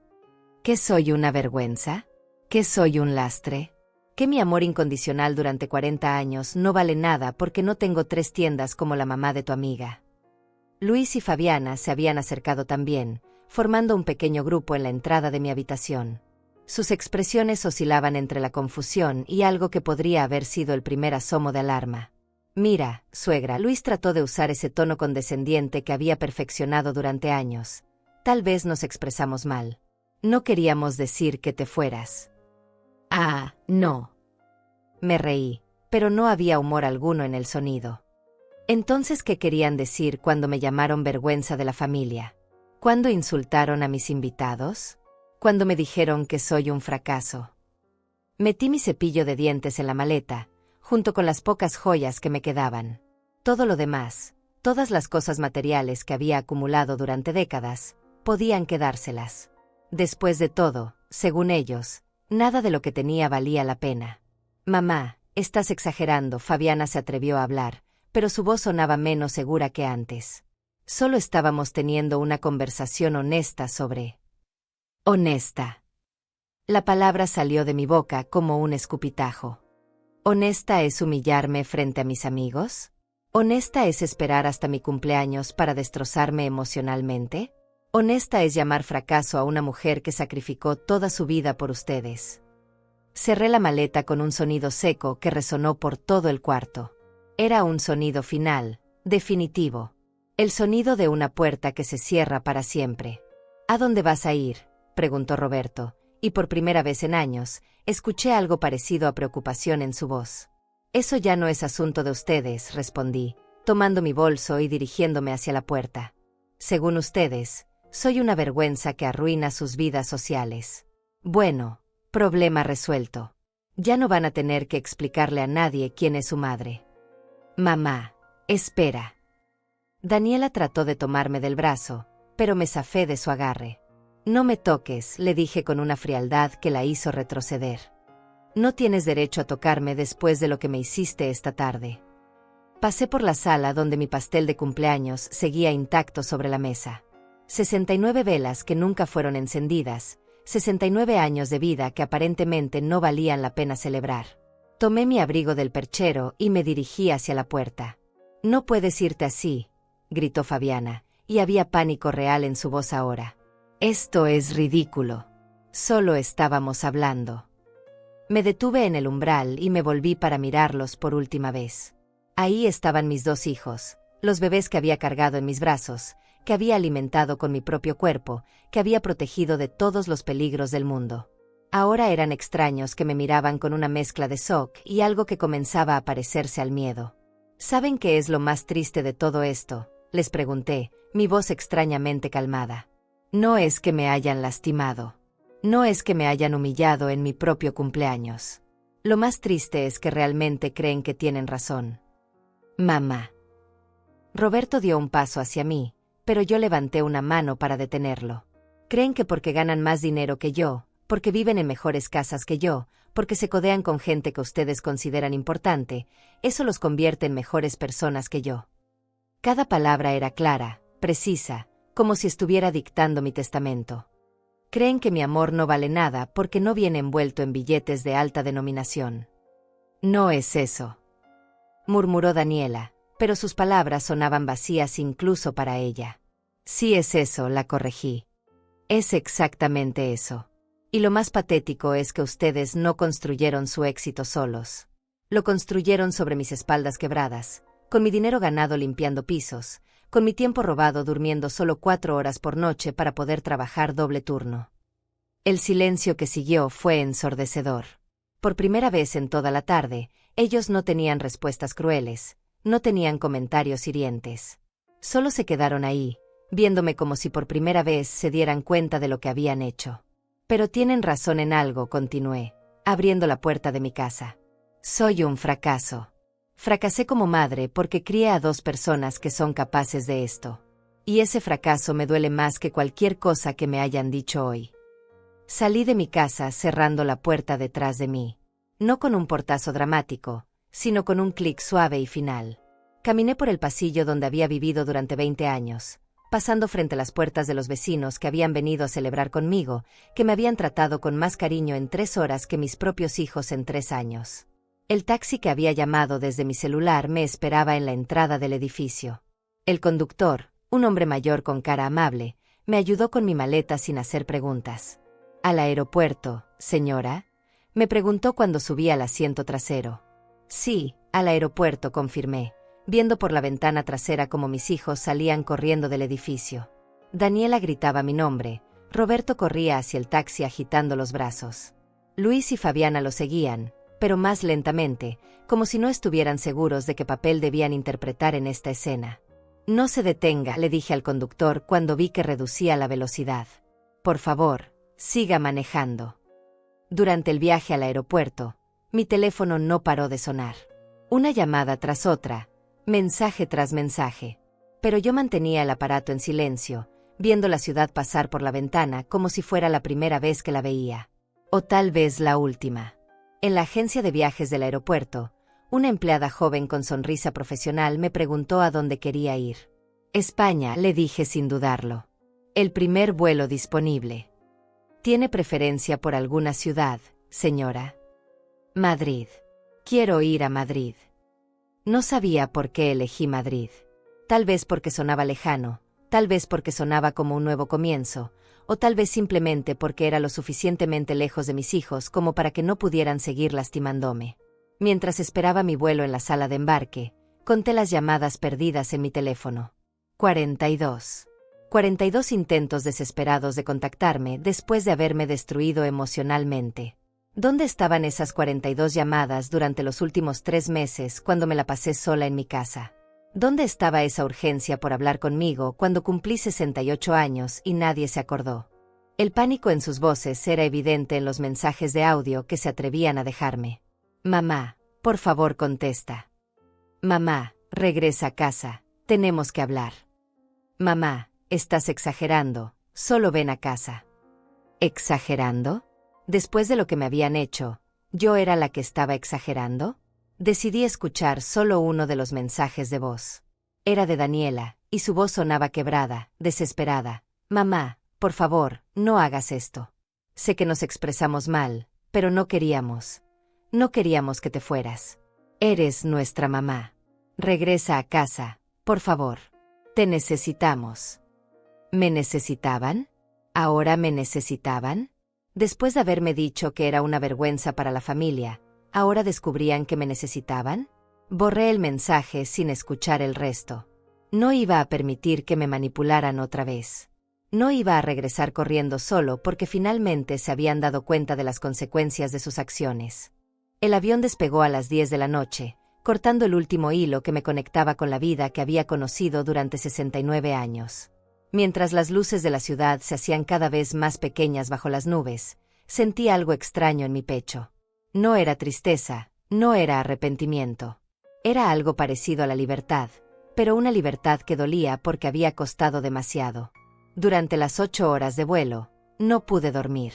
Speaker 1: ¿Que soy una vergüenza? ¿Que soy un lastre? ¿Que mi amor incondicional durante 40 años no vale nada porque no tengo 3 tiendas como la mamá de tu amiga? Luis y Fabiana se habían acercado también, formando un pequeño grupo en la entrada de mi habitación. Sus expresiones oscilaban entre la confusión y algo que podría haber sido el primer asomo de alarma. «Mira, suegra», Luis trató de usar ese tono condescendiente que había perfeccionado durante años. «Tal vez nos expresamos mal. No queríamos decir que te fueras». «Ah, no». Me reí, pero no había humor alguno en el sonido. «Entonces, ¿qué querían decir cuando me llamaron vergüenza de la familia? ¿Cuándo insultaron a mis invitados? ¿Cuándo me dijeron que soy un fracaso?» Metí mi cepillo de dientes en la maleta, junto con las pocas joyas que me quedaban. Todo lo demás, todas las cosas materiales que había acumulado durante décadas, podían quedárselas. Después de todo, según ellos, nada de lo que tenía valía la pena. «Mamá, estás exagerando», Fabiana se atrevió a hablar, pero su voz sonaba menos segura que antes. «Solo estábamos teniendo una conversación honesta sobre...». «Honesta». La palabra salió de mi boca como un escupitajo. ¿Honesta es humillarme frente a mis amigos? ¿Honesta es esperar hasta mi cumpleaños para destrozarme emocionalmente? ¿Honesta es llamar fracaso a una mujer que sacrificó toda su vida por ustedes? Cerré la maleta con un sonido seco que resonó por todo el cuarto. Era un sonido final, definitivo. El sonido de una puerta que se cierra para siempre. «¿A dónde vas a ir?», preguntó Roberto, y por primera vez en años, escuché algo parecido a preocupación en su voz. «Eso ya no es asunto de ustedes», respondí, tomando mi bolso y dirigiéndome hacia la puerta. «Según ustedes, soy una vergüenza que arruina sus vidas sociales. Bueno, problema resuelto. Ya no van a tener que explicarle a nadie quién es su madre». «Mamá, espera». Daniela trató de tomarme del brazo, pero me zafé de su agarre. «No me toques», le dije con una frialdad que la hizo retroceder. «No tienes derecho a tocarme después de lo que me hiciste esta tarde». Pasé por la sala donde mi pastel de cumpleaños seguía intacto sobre la mesa. 69 velas que nunca fueron encendidas, 69 años de vida que aparentemente no valían la pena celebrar. Tomé mi abrigo del perchero y me dirigí hacia la puerta. «No puedes irte así», gritó Fabiana, y había pánico real en su voz ahora. «Esto es ridículo. Solo estábamos hablando». Me detuve en el umbral y me volví para mirarlos por última vez. Ahí estaban mis 2 hijos, los bebés que había cargado en mis brazos, que había alimentado con mi propio cuerpo, que había protegido de todos los peligros del mundo. Ahora eran extraños que me miraban con una mezcla de shock y algo que comenzaba a parecerse al miedo. «¿Saben qué es lo más triste de todo esto?», les pregunté, mi voz extrañamente calmada. «No es que me hayan lastimado. No es que me hayan humillado en mi propio cumpleaños. Lo más triste es que realmente creen que tienen razón». «Mamá». Roberto dio un paso hacia mí, pero yo levanté una mano para detenerlo. Creen que porque ganan más dinero que yo, porque viven en mejores casas que yo, porque se codean con gente que ustedes consideran importante, eso los convierte en mejores personas que yo. Cada palabra era clara, precisa, como si estuviera dictando mi testamento. Creen que mi amor no vale nada porque no viene envuelto en billetes de alta denominación. No es eso, murmuró Daniela, pero sus palabras sonaban vacías incluso para ella. Sí es eso, la corregí. Es exactamente eso. Y lo más patético es que ustedes no construyeron su éxito solos. Lo construyeron sobre mis espaldas quebradas, con mi dinero ganado limpiando pisos, con mi tiempo robado durmiendo solo 4 horas por noche para poder trabajar doble turno. El silencio que siguió fue ensordecedor. Por primera vez en toda la tarde, ellos no tenían respuestas crueles, no tenían comentarios hirientes. Solo se quedaron ahí, viéndome como si por primera vez se dieran cuenta de lo que habían hecho. Pero tienen razón en algo, continué, abriendo la puerta de mi casa. Soy un fracaso. Fracasé como madre porque crié a 2 personas que son capaces de esto. Y ese fracaso me duele más que cualquier cosa que me hayan dicho hoy. Salí de mi casa cerrando la puerta detrás de mí. No con un portazo dramático, sino con un clic suave y final. Caminé por el pasillo donde había vivido durante 20 años, pasando frente a las puertas de los vecinos que habían venido a celebrar conmigo, que me habían tratado con más cariño en 3 horas que mis propios hijos en 3 años. El taxi que había llamado desde mi celular me esperaba en la entrada del edificio. El conductor, un hombre mayor con cara amable, me ayudó con mi maleta sin hacer preguntas. «¿Al aeropuerto, señora?», me preguntó cuando subí al asiento trasero. «Sí, al aeropuerto», confirmé, viendo por la ventana trasera cómo mis hijos salían corriendo del edificio. Daniela gritaba mi nombre, Roberto corría hacia el taxi agitando los brazos. Luis y Fabiana lo seguían, pero más lentamente, como si no estuvieran seguros de qué papel debían interpretar en esta escena. «No se detenga», le dije al conductor cuando vi que reducía la velocidad. «Por favor, siga manejando». Durante el viaje al aeropuerto, mi teléfono no paró de sonar. Una llamada tras otra, mensaje tras mensaje. Pero yo mantenía el aparato en silencio, viendo la ciudad pasar por la ventana como si fuera la primera vez que la veía. O tal vez la última. En la agencia de viajes del aeropuerto, una empleada joven con sonrisa profesional me preguntó a dónde quería ir. «España», le dije sin dudarlo. «El primer vuelo disponible». «¿Tiene preferencia por alguna ciudad, señora?» «Madrid. Quiero ir a Madrid». No sabía por qué elegí Madrid. Tal vez porque sonaba lejano, tal vez porque sonaba como un nuevo comienzo, o tal vez simplemente porque era lo suficientemente lejos de mis hijos como para que no pudieran seguir lastimándome. Mientras esperaba mi vuelo en la sala de embarque, conté las llamadas perdidas en mi teléfono. 42. 42 intentos desesperados de contactarme después de haberme destruido emocionalmente. ¿Dónde estaban esas 42 llamadas durante los últimos 3 meses cuando me la pasé sola en mi casa? ¿Dónde estaba esa urgencia por hablar conmigo cuando cumplí 68 años y nadie se acordó? El pánico en sus voces era evidente en los mensajes de audio que se atrevían a dejarme. «Mamá, por favor contesta». «Mamá, regresa a casa, tenemos que hablar». «Mamá, estás exagerando, solo ven a casa». ¿Exagerando? Después de lo que me habían hecho, ¿yo era la que estaba exagerando? Decidí escuchar solo uno de los mensajes de voz. Era de Daniela, y su voz sonaba quebrada, desesperada. «Mamá, por favor, no hagas esto. Sé que nos expresamos mal, pero no queríamos. No queríamos que te fueras. Eres nuestra mamá. Regresa a casa, por favor. Te necesitamos». ¿Me necesitaban? ¿Ahora me necesitaban? Después de haberme dicho que era una vergüenza para la familia, ¿ahora descubrían que me necesitaban? Borré el mensaje sin escuchar el resto. No iba a permitir que me manipularan otra vez. No iba a regresar corriendo solo porque finalmente se habían dado cuenta de las consecuencias de sus acciones. El avión despegó a las 10 de la noche, cortando el último hilo que me conectaba con la vida que había conocido durante 69 años. Mientras las luces de la ciudad se hacían cada vez más pequeñas bajo las nubes, sentí algo extraño en mi pecho. No era tristeza, no era arrepentimiento. Era algo parecido a la libertad, pero una libertad que dolía porque había costado demasiado. Durante las 8 horas de vuelo, no pude dormir.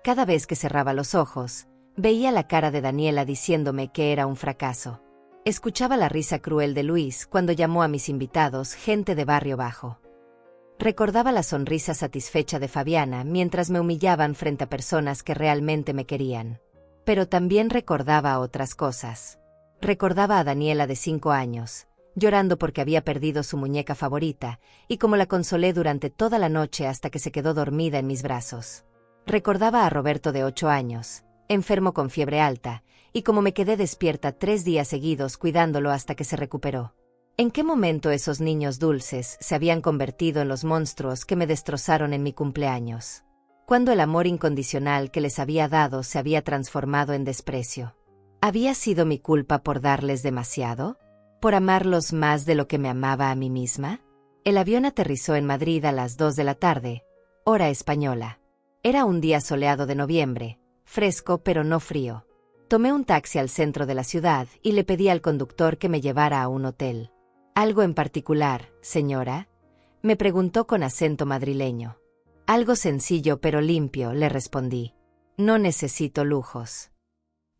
Speaker 1: Cada vez que cerraba los ojos, veía la cara de Daniela diciéndome que era un fracaso. Escuchaba la risa cruel de Luis cuando llamó a mis invitados, gente de barrio bajo. Recordaba la sonrisa satisfecha de Fabiana mientras me humillaban frente a personas que realmente me querían. Pero también recordaba otras cosas. Recordaba a Daniela de 5 años, llorando porque había perdido su muñeca favorita, y cómo la consolé durante toda la noche hasta que se quedó dormida en mis brazos. Recordaba a Roberto de 8 años, enfermo con fiebre alta, y cómo me quedé despierta 3 días seguidos cuidándolo hasta que se recuperó. ¿En qué momento esos niños dulces se habían convertido en los monstruos que me destrozaron en mi cumpleaños? ¿Cuándo el amor incondicional que les había dado se había transformado en desprecio? ¿Había sido mi culpa por darles demasiado? ¿Por amarlos más de lo que me amaba a mí misma? El avión aterrizó en Madrid a las 2 de la tarde, hora española. Era un día soleado de noviembre, fresco pero no frío. Tomé un taxi al centro de la ciudad y le pedí al conductor que me llevara a un hotel. ¿Algo en particular, señora?, me preguntó con acento madrileño. Algo sencillo pero limpio, le respondí. No necesito lujos.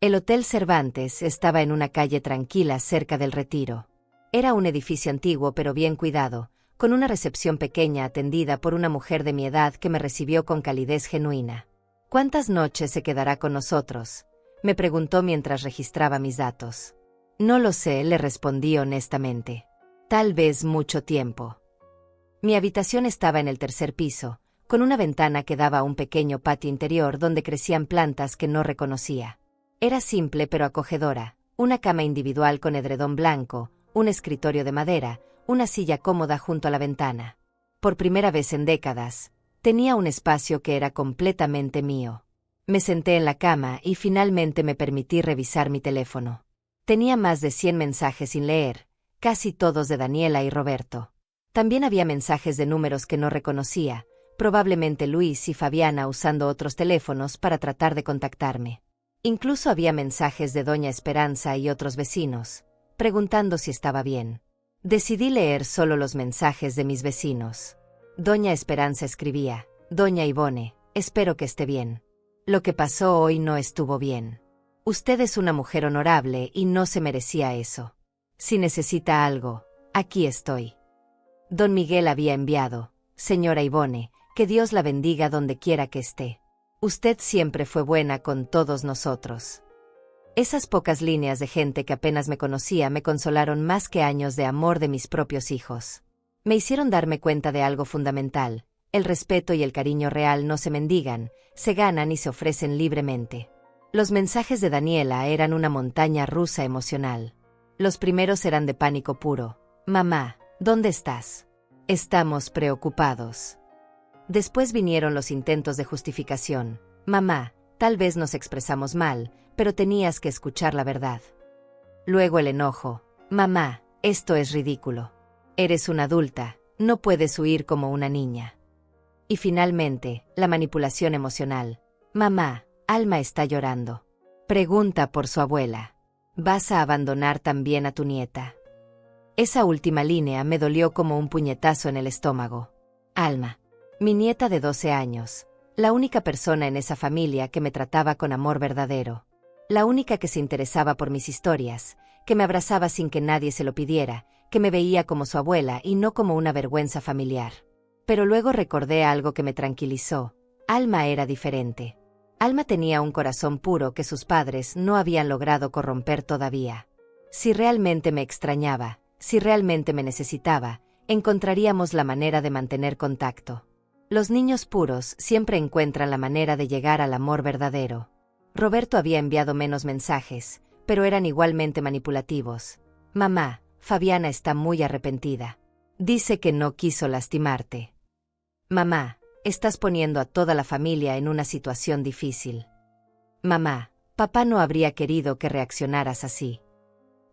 Speaker 1: El Hotel Cervantes estaba en una calle tranquila cerca del Retiro. Era un edificio antiguo pero bien cuidado, con una recepción pequeña atendida por una mujer de mi edad que me recibió con calidez genuina. ¿Cuántas noches se quedará con nosotros?, me preguntó mientras registraba mis datos. No lo sé, le respondí honestamente. Tal vez mucho tiempo. Mi habitación estaba en el tercer piso, con una ventana que daba a un pequeño patio interior donde crecían plantas que no reconocía. Era simple pero acogedora, una cama individual con edredón blanco, un escritorio de madera, una silla cómoda junto a la ventana. Por primera vez en décadas, tenía un espacio que era completamente mío. Me senté en la cama y finalmente me permití revisar mi teléfono. Tenía más de 100 mensajes sin leer, casi todos de Daniela y Roberto. También había mensajes de números que no reconocía, probablemente Luis y Fabiana usando otros teléfonos para tratar de contactarme. Incluso había mensajes de Doña Esperanza y otros vecinos, preguntando si estaba bien. Decidí leer solo los mensajes de mis vecinos. Doña Esperanza escribía: Doña Ivone, espero que esté bien. Lo que pasó hoy no estuvo bien. Usted es una mujer honorable y no se merecía eso. Si necesita algo, aquí estoy. Don Miguel había enviado: Señora Ivone, que Dios la bendiga donde quiera que esté. Usted siempre fue buena con todos nosotros. Esas pocas líneas de gente que apenas me conocía me consolaron más que años de amor de mis propios hijos. Me hicieron darme cuenta de algo fundamental: el respeto y el cariño real no se mendigan, se ganan y se ofrecen libremente. Los mensajes de Daniela eran una montaña rusa emocional. Los primeros eran de pánico puro. Mamá, ¿dónde estás? Estamos preocupados. Después vinieron los intentos de justificación. Mamá, tal vez nos expresamos mal, pero tenías que escuchar la verdad. Luego el enojo. Mamá, esto es ridículo. Eres una adulta, no puedes huir como una niña. Y finalmente, la manipulación emocional. Mamá, Alma está llorando. Pregunta por su abuela. ¿Vas a abandonar también a tu nieta? Esa última línea me dolió como un puñetazo en el estómago. Alma. Mi nieta de 12 años, la única persona en esa familia que me trataba con amor verdadero, la única que se interesaba por mis historias, que me abrazaba sin que nadie se lo pidiera, que me veía como su abuela y no como una vergüenza familiar. Pero luego recordé algo que me tranquilizó: Alma era diferente. Alma tenía un corazón puro que sus padres no habían logrado corromper todavía. Si realmente me extrañaba, si realmente me necesitaba, encontraríamos la manera de mantener contacto. Los niños puros siempre encuentran la manera de llegar al amor verdadero. Roberto había enviado menos mensajes, pero eran igualmente manipulativos. Mamá, Fabiana está muy arrepentida. Dice que no quiso lastimarte. Mamá, estás poniendo a toda la familia en una situación difícil. Mamá, papá no habría querido que reaccionaras así.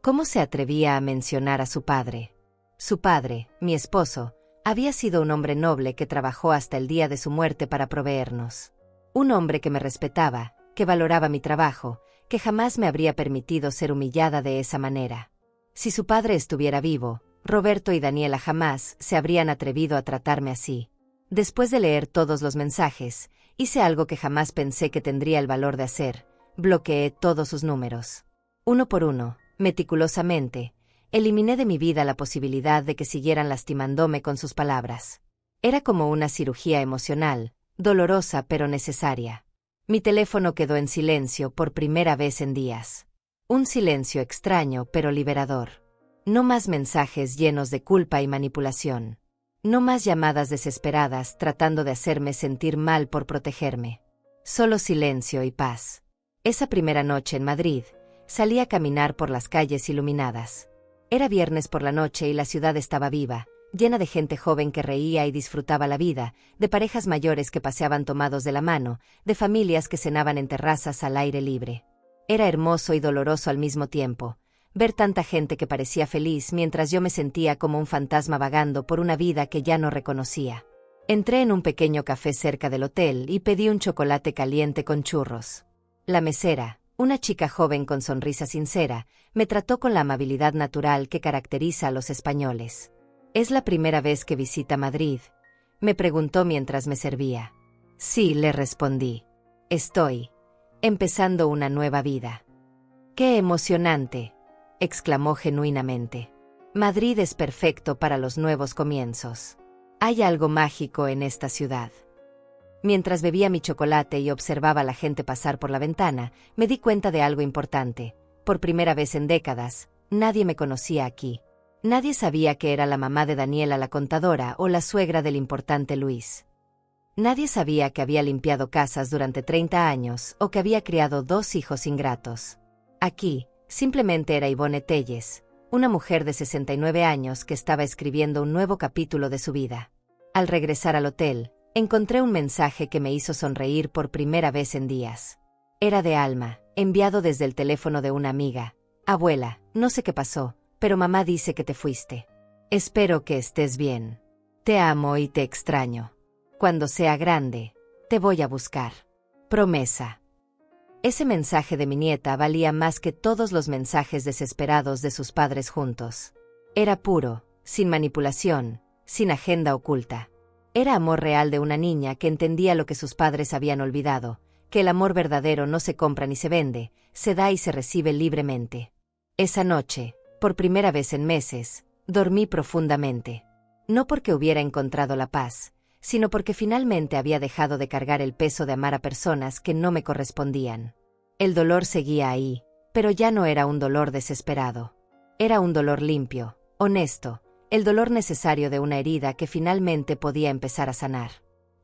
Speaker 1: ¿Cómo se atrevía a mencionar a su padre? Su padre, mi esposo, había sido un hombre noble que trabajó hasta el día de su muerte para proveernos. Un hombre que me respetaba, que valoraba mi trabajo, que jamás me habría permitido ser humillada de esa manera. Si su padre estuviera vivo, Roberto y Daniela jamás se habrían atrevido a tratarme así. Después de leer todos los mensajes, hice algo que jamás pensé que tendría el valor de hacer: bloqueé todos sus números. Uno por uno, meticulosamente, eliminé de mi vida la posibilidad de que siguieran lastimándome con sus palabras. Era como una cirugía emocional, dolorosa pero necesaria. Mi teléfono quedó en silencio por primera vez en días. Un silencio extraño pero liberador. No más mensajes llenos de culpa y manipulación. No más llamadas desesperadas tratando de hacerme sentir mal por protegerme. Solo silencio y paz. Esa primera noche en Madrid, salí a caminar por las calles iluminadas. Era viernes por la noche y la ciudad estaba viva, llena de gente joven que reía y disfrutaba la vida, de parejas mayores que paseaban tomados de la mano, de familias que cenaban en terrazas al aire libre. Era hermoso y doloroso al mismo tiempo, ver tanta gente que parecía feliz mientras yo me sentía como un fantasma vagando por una vida que ya no reconocía. Entré en un pequeño café cerca del hotel y pedí un chocolate caliente con churros. La mesera, una chica joven con sonrisa sincera, me trató con la amabilidad natural que caracteriza a los españoles. «¿Es la primera vez que visita Madrid?», me preguntó mientras me servía. «Sí», le respondí. «Estoy empezando una nueva vida». «¡Qué emocionante!», exclamó genuinamente. «Madrid es perfecto para los nuevos comienzos. Hay algo mágico en esta ciudad». Mientras bebía mi chocolate y observaba a la gente pasar por la ventana, me di cuenta de algo importante. Por primera vez en décadas, nadie me conocía aquí. Nadie sabía que era la mamá de Daniela la contadora o la suegra del importante Luis. Nadie sabía que había limpiado casas durante 30 años o que había criado 2 hijos ingratos. Aquí, simplemente era Ivonne Telles, una mujer de 69 años que estaba escribiendo un nuevo capítulo de su vida. Al regresar al hotel, encontré un mensaje que me hizo sonreír por primera vez en días. Era de Alma, enviado desde el teléfono de una amiga. «Abuela, no sé qué pasó, pero mamá dice que te fuiste. Espero que estés bien. Te amo y te extraño. Cuando sea grande, te voy a buscar. Promesa». Ese mensaje de mi nieta valía más que todos los mensajes desesperados de sus padres juntos. Era puro, sin manipulación, sin agenda oculta. Era amor real de una niña que entendía lo que sus padres habían olvidado, que el amor verdadero no se compra ni se vende, se da y se recibe libremente. Esa noche, por primera vez en meses, dormí profundamente. No porque hubiera encontrado la paz, sino porque finalmente había dejado de cargar el peso de amar a personas que no me correspondían. El dolor seguía ahí, pero ya no era un dolor desesperado. Era un dolor limpio, honesto, el dolor necesario de una herida que finalmente podía empezar a sanar.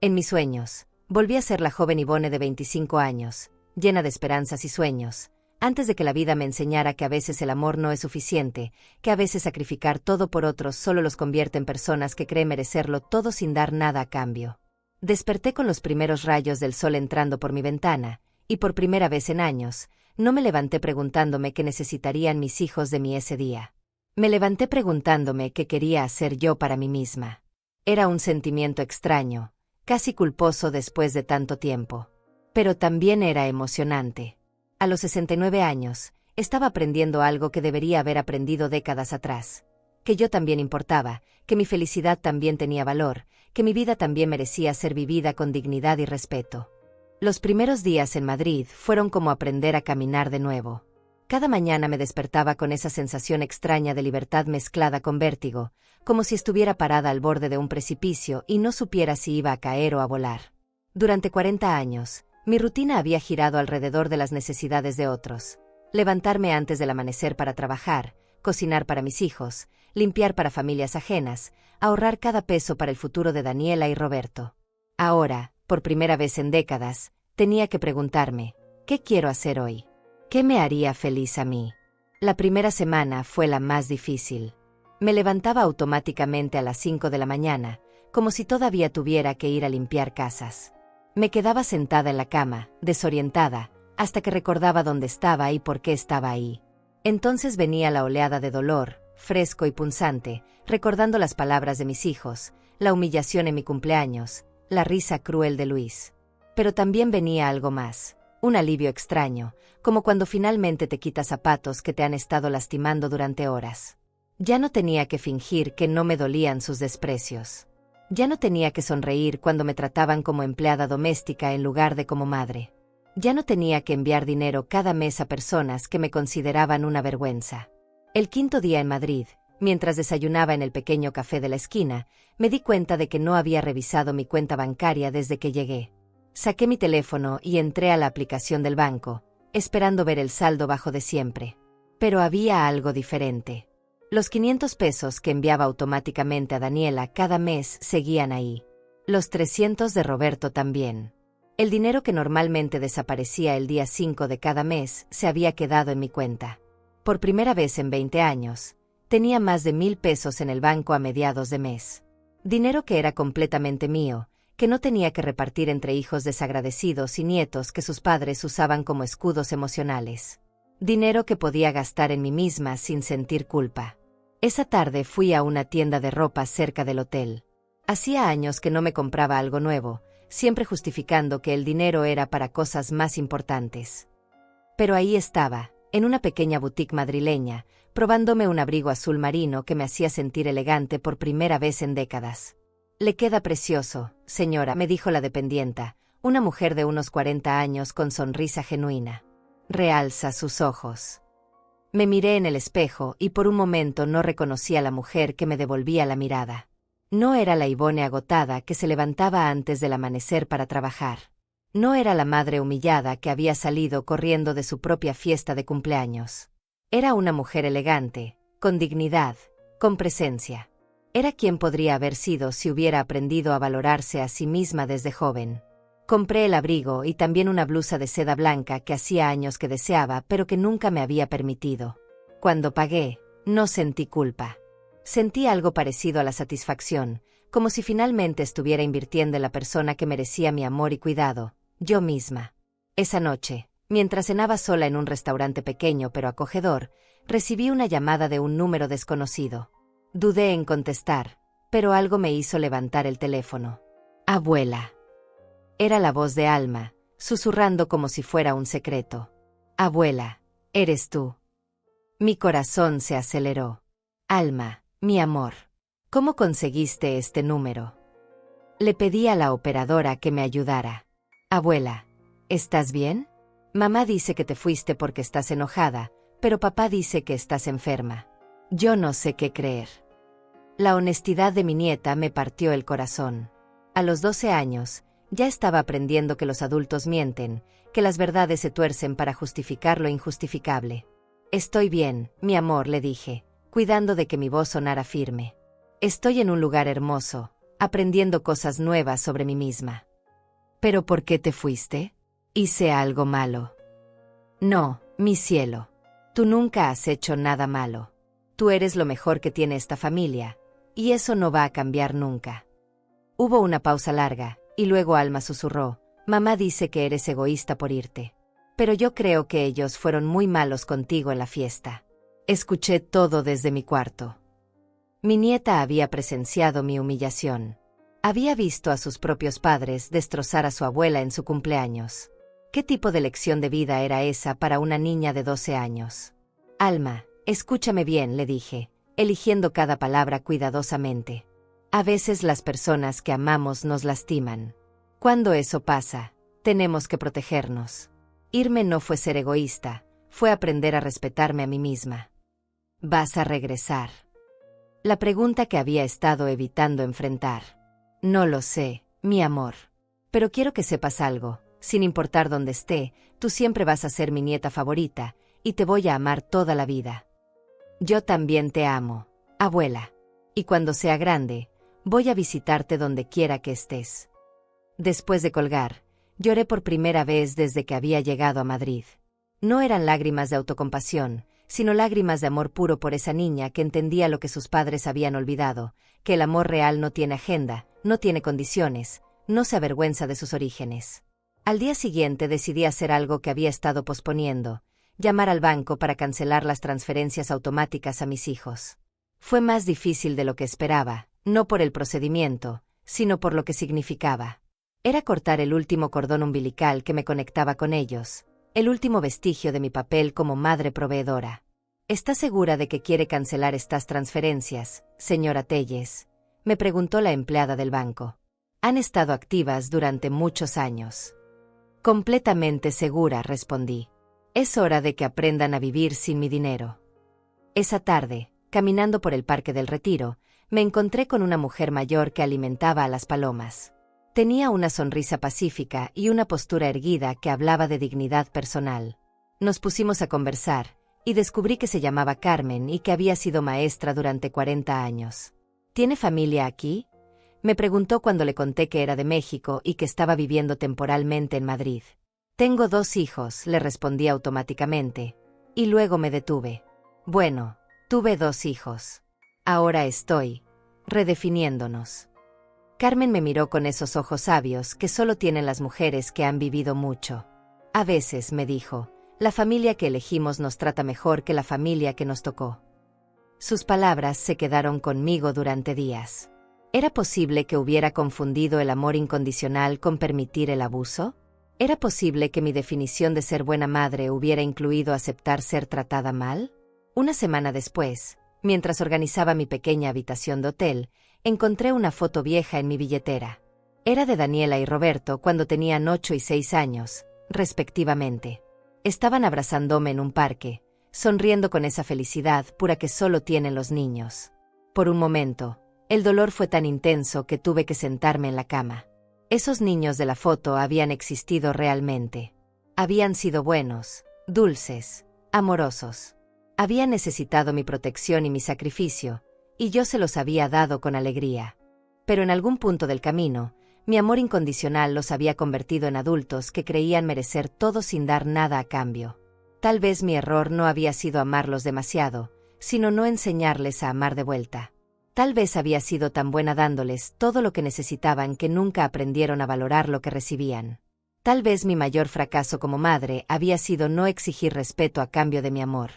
Speaker 1: En mis sueños, volví a ser la joven Ivonne de 25 años, llena de esperanzas y sueños, antes de que la vida me enseñara que a veces el amor no es suficiente, que a veces sacrificar todo por otros solo los convierte en personas que creen merecerlo todo sin dar nada a cambio. Desperté con los primeros rayos del sol entrando por mi ventana, y por primera vez en años, no me levanté preguntándome qué necesitarían mis hijos de mí ese día. Me levanté preguntándome qué quería hacer yo para mí misma. Era un sentimiento extraño, casi culposo después de tanto tiempo. Pero también era emocionante. A los 69 años, estaba aprendiendo algo que debería haber aprendido décadas atrás. Que yo también importaba, que mi felicidad también tenía valor, que mi vida también merecía ser vivida con dignidad y respeto. Los primeros días en Madrid fueron como aprender a caminar de nuevo. Cada mañana me despertaba con esa sensación extraña de libertad mezclada con vértigo, como si estuviera parada al borde de un precipicio y no supiera si iba a caer o a volar. Durante 40 años, mi rutina había girado alrededor de las necesidades de otros. Levantarme antes del amanecer para trabajar, cocinar para mis hijos, limpiar para familias ajenas, ahorrar cada peso para el futuro de Daniela y Roberto. Ahora, por primera vez en décadas, tenía que preguntarme, ¿qué quiero hacer hoy? ¿Qué me haría feliz a mí? La primera semana fue la más difícil. Me levantaba automáticamente a las 5 de la mañana, como si todavía tuviera que ir a limpiar casas. Me quedaba sentada en la cama, desorientada, hasta que recordaba dónde estaba y por qué estaba ahí. Entonces venía la oleada de dolor, fresco y punzante, recordando las palabras de mis hijos, la humillación en mi cumpleaños, la risa cruel de Luis. Pero también venía algo más. Un alivio extraño, como cuando finalmente te quitas zapatos que te han estado lastimando durante horas. Ya no tenía que fingir que no me dolían sus desprecios. Ya no tenía que sonreír cuando me trataban como empleada doméstica en lugar de como madre. Ya no tenía que enviar dinero cada mes a personas que me consideraban una vergüenza. El quinto día en Madrid, mientras desayunaba en el pequeño café de la esquina, me di cuenta de que no había revisado mi cuenta bancaria desde que llegué. Saqué mi teléfono y entré a la aplicación del banco, esperando ver el saldo bajo de siempre. Pero había algo diferente. Los 500 pesos que enviaba automáticamente a Daniela cada mes seguían ahí. Los 300 de Roberto también. El dinero que normalmente desaparecía el día 5 de cada mes se había quedado en mi cuenta. Por primera vez en 20 años, tenía más de 1,000 pesos en el banco a mediados de mes. Dinero que era completamente mío, que no tenía que repartir entre hijos desagradecidos y nietos que sus padres usaban como escudos emocionales. Dinero que podía gastar en mí misma sin sentir culpa. Esa tarde fui a una tienda de ropa cerca del hotel. Hacía años que no me compraba algo nuevo, siempre justificando que el dinero era para cosas más importantes. Pero ahí estaba, en una pequeña boutique madrileña, probándome un abrigo azul marino que me hacía sentir elegante por primera vez en décadas. «Le queda precioso, señora», me dijo la dependienta, una mujer de unos 40 años con sonrisa genuina. «Realza sus ojos». Me miré en el espejo y por un momento no reconocí a la mujer que me devolvía la mirada. No era la Ivone agotada que se levantaba antes del amanecer para trabajar. No era la madre humillada que había salido corriendo de su propia fiesta de cumpleaños. Era una mujer elegante, con dignidad, con presencia. Era quien podría haber sido si hubiera aprendido a valorarse a sí misma desde joven. Compré el abrigo y también una blusa de seda blanca que hacía años que deseaba pero que nunca me había permitido. Cuando pagué, no sentí culpa. Sentí algo parecido a la satisfacción, como si finalmente estuviera invirtiendo en la persona que merecía mi amor y cuidado, yo misma. Esa noche, mientras cenaba sola en un restaurante pequeño pero acogedor, recibí una llamada de un número desconocido. Dudé en contestar, pero algo me hizo levantar el teléfono. «Abuela». Era la voz de Alma, susurrando como si fuera un secreto. «Abuela, ¿eres tú?» Mi corazón se aceleró. «Alma, mi amor, ¿cómo conseguiste este número?» Le pedí a la operadora que me ayudara. «Abuela, ¿estás bien? Mamá dice que te fuiste porque estás enojada, pero papá dice que estás enferma. Yo no sé qué creer». La honestidad de mi nieta me partió el corazón. A los 12 años, ya estaba aprendiendo que los adultos mienten, que las verdades se tuercen para justificar lo injustificable. «Estoy bien, mi amor», le dije, cuidando de que mi voz sonara firme. «Estoy en un lugar hermoso, aprendiendo cosas nuevas sobre mí misma». «¿Pero por qué te fuiste? ¿Hice algo malo?» «No, mi cielo. Tú nunca has hecho nada malo. Tú eres lo mejor que tiene esta familia, y eso no va a cambiar nunca». Hubo una pausa larga, y luego Alma susurró: «Mamá dice que eres egoísta por irte. Pero yo creo que ellos fueron muy malos contigo en la fiesta». Escuché todo desde mi cuarto. Mi nieta había presenciado mi humillación. Había visto a sus propios padres destrozar a su abuela en su cumpleaños. ¿Qué tipo de lección de vida era esa para una niña de 12 años? «Alma, escúchame bien», le dije, eligiendo cada palabra cuidadosamente. «A veces las personas que amamos nos lastiman. Cuando eso pasa, tenemos que protegernos. Irme no fue ser egoísta, fue aprender a respetarme a mí misma». «¿Vas a regresar?». La pregunta que había estado evitando enfrentar. «No lo sé, mi amor. Pero quiero que sepas algo, sin importar dónde esté, tú siempre vas a ser mi nieta favorita, y te voy a amar toda la vida». «Yo también te amo, abuela. Y cuando sea grande, voy a visitarte donde quiera que estés». Después de colgar, lloré por primera vez desde que había llegado a Madrid. No eran lágrimas de autocompasión, sino lágrimas de amor puro por esa niña que entendía lo que sus padres habían olvidado, que el amor real no tiene agenda, no tiene condiciones, no se avergüenza de sus orígenes. Al día siguiente decidí hacer algo que había estado posponiendo: llamar al banco para cancelar las transferencias automáticas a mis hijos. Fue más difícil de lo que esperaba, no por el procedimiento, sino por lo que significaba. Era cortar el último cordón umbilical que me conectaba con ellos, el último vestigio de mi papel como madre proveedora. «¿Está segura de que quiere cancelar estas transferencias, señora Telles?», me preguntó la empleada del banco. Han estado activas durante muchos años. Completamente segura, respondí. Es hora de que aprendan a vivir sin mi dinero. Esa tarde, caminando por el Parque del Retiro, me encontré con una mujer mayor que alimentaba a las palomas. Tenía una sonrisa pacífica y una postura erguida que hablaba de dignidad personal. Nos pusimos a conversar, y descubrí que se llamaba Carmen y que había sido maestra durante 40 años. ¿Tiene familia aquí?, me preguntó cuando le conté que era de México y que estaba viviendo temporalmente en Madrid. Tengo 2 hijos, le respondí automáticamente, y luego me detuve. Bueno, tuve 2 hijos. Ahora estoy redefiniéndonos. Carmen me miró con esos ojos sabios que solo tienen las mujeres que han vivido mucho. A veces, me dijo, la familia que elegimos nos trata mejor que la familia que nos tocó. Sus palabras se quedaron conmigo durante días. ¿Era posible que hubiera confundido el amor incondicional con permitir el abuso? ¿Era posible que mi definición de ser buena madre hubiera incluido aceptar ser tratada mal? Una semana después, mientras organizaba mi pequeña habitación de hotel, encontré una foto vieja en mi billetera. Era de Daniela y Roberto cuando tenían 8 y 6 años, respectivamente. Estaban abrazándome en un parque, sonriendo con esa felicidad pura que solo tienen los niños. Por un momento, el dolor fue tan intenso que tuve que sentarme en la cama. Esos niños de la foto habían existido realmente. Habían sido buenos, dulces, amorosos. Habían necesitado mi protección y mi sacrificio, y yo se los había dado con alegría. Pero en algún punto del camino, mi amor incondicional los había convertido en adultos que creían merecer todo sin dar nada a cambio. Tal vez mi error no había sido amarlos demasiado, sino no enseñarles a amar de vuelta. Tal vez había sido tan buena dándoles todo lo que necesitaban que nunca aprendieron a valorar lo que recibían. Tal vez mi mayor fracaso como madre había sido no exigir respeto a cambio de mi amor.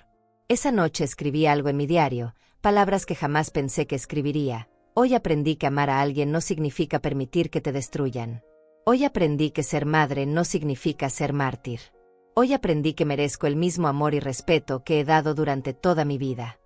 Speaker 1: Esa noche escribí algo en mi diario, palabras que jamás pensé que escribiría. Hoy aprendí que amar a alguien no significa permitir que te destruyan. Hoy aprendí que ser madre no significa ser mártir. Hoy aprendí que merezco el mismo amor y respeto que he dado durante toda mi vida.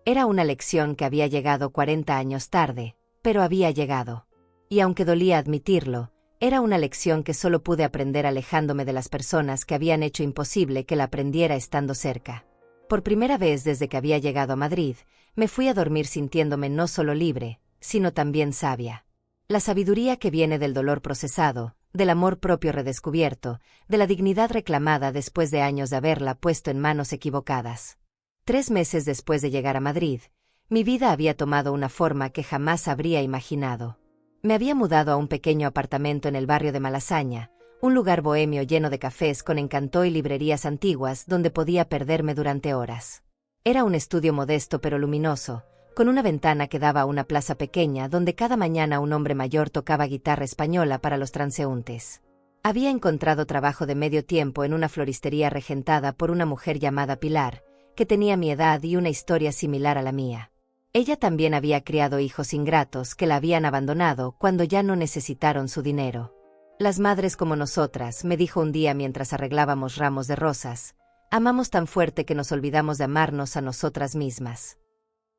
Speaker 1: Era una lección que había llegado 40 años tarde, pero había llegado. Y aunque dolía admitirlo, era una lección que solo pude aprender alejándome de las personas que habían hecho imposible que la aprendiera estando cerca. Por primera vez desde que había llegado a Madrid, me fui a dormir sintiéndome no solo libre, sino también sabia. La sabiduría que viene del dolor procesado, del amor propio redescubierto, de la dignidad reclamada después de años de haberla puesto en manos equivocadas. 3 meses después de llegar a Madrid, mi vida había tomado una forma que jamás habría imaginado. Me había mudado a un pequeño apartamento en el barrio de Malasaña, un lugar bohemio lleno de cafés con encanto y librerías antiguas donde podía perderme durante horas. Era un estudio modesto pero luminoso, con una ventana que daba a una plaza pequeña donde cada mañana un hombre mayor tocaba guitarra española para los transeúntes. Había encontrado trabajo de medio tiempo en una floristería regentada por una mujer llamada Pilar, que tenía mi edad y una historia similar a la mía. Ella también había criado hijos ingratos que la habían abandonado cuando ya no necesitaron su dinero. Las madres como nosotras, me dijo un día mientras arreglábamos ramos de rosas, amamos tan fuerte que nos olvidamos de amarnos a nosotras mismas.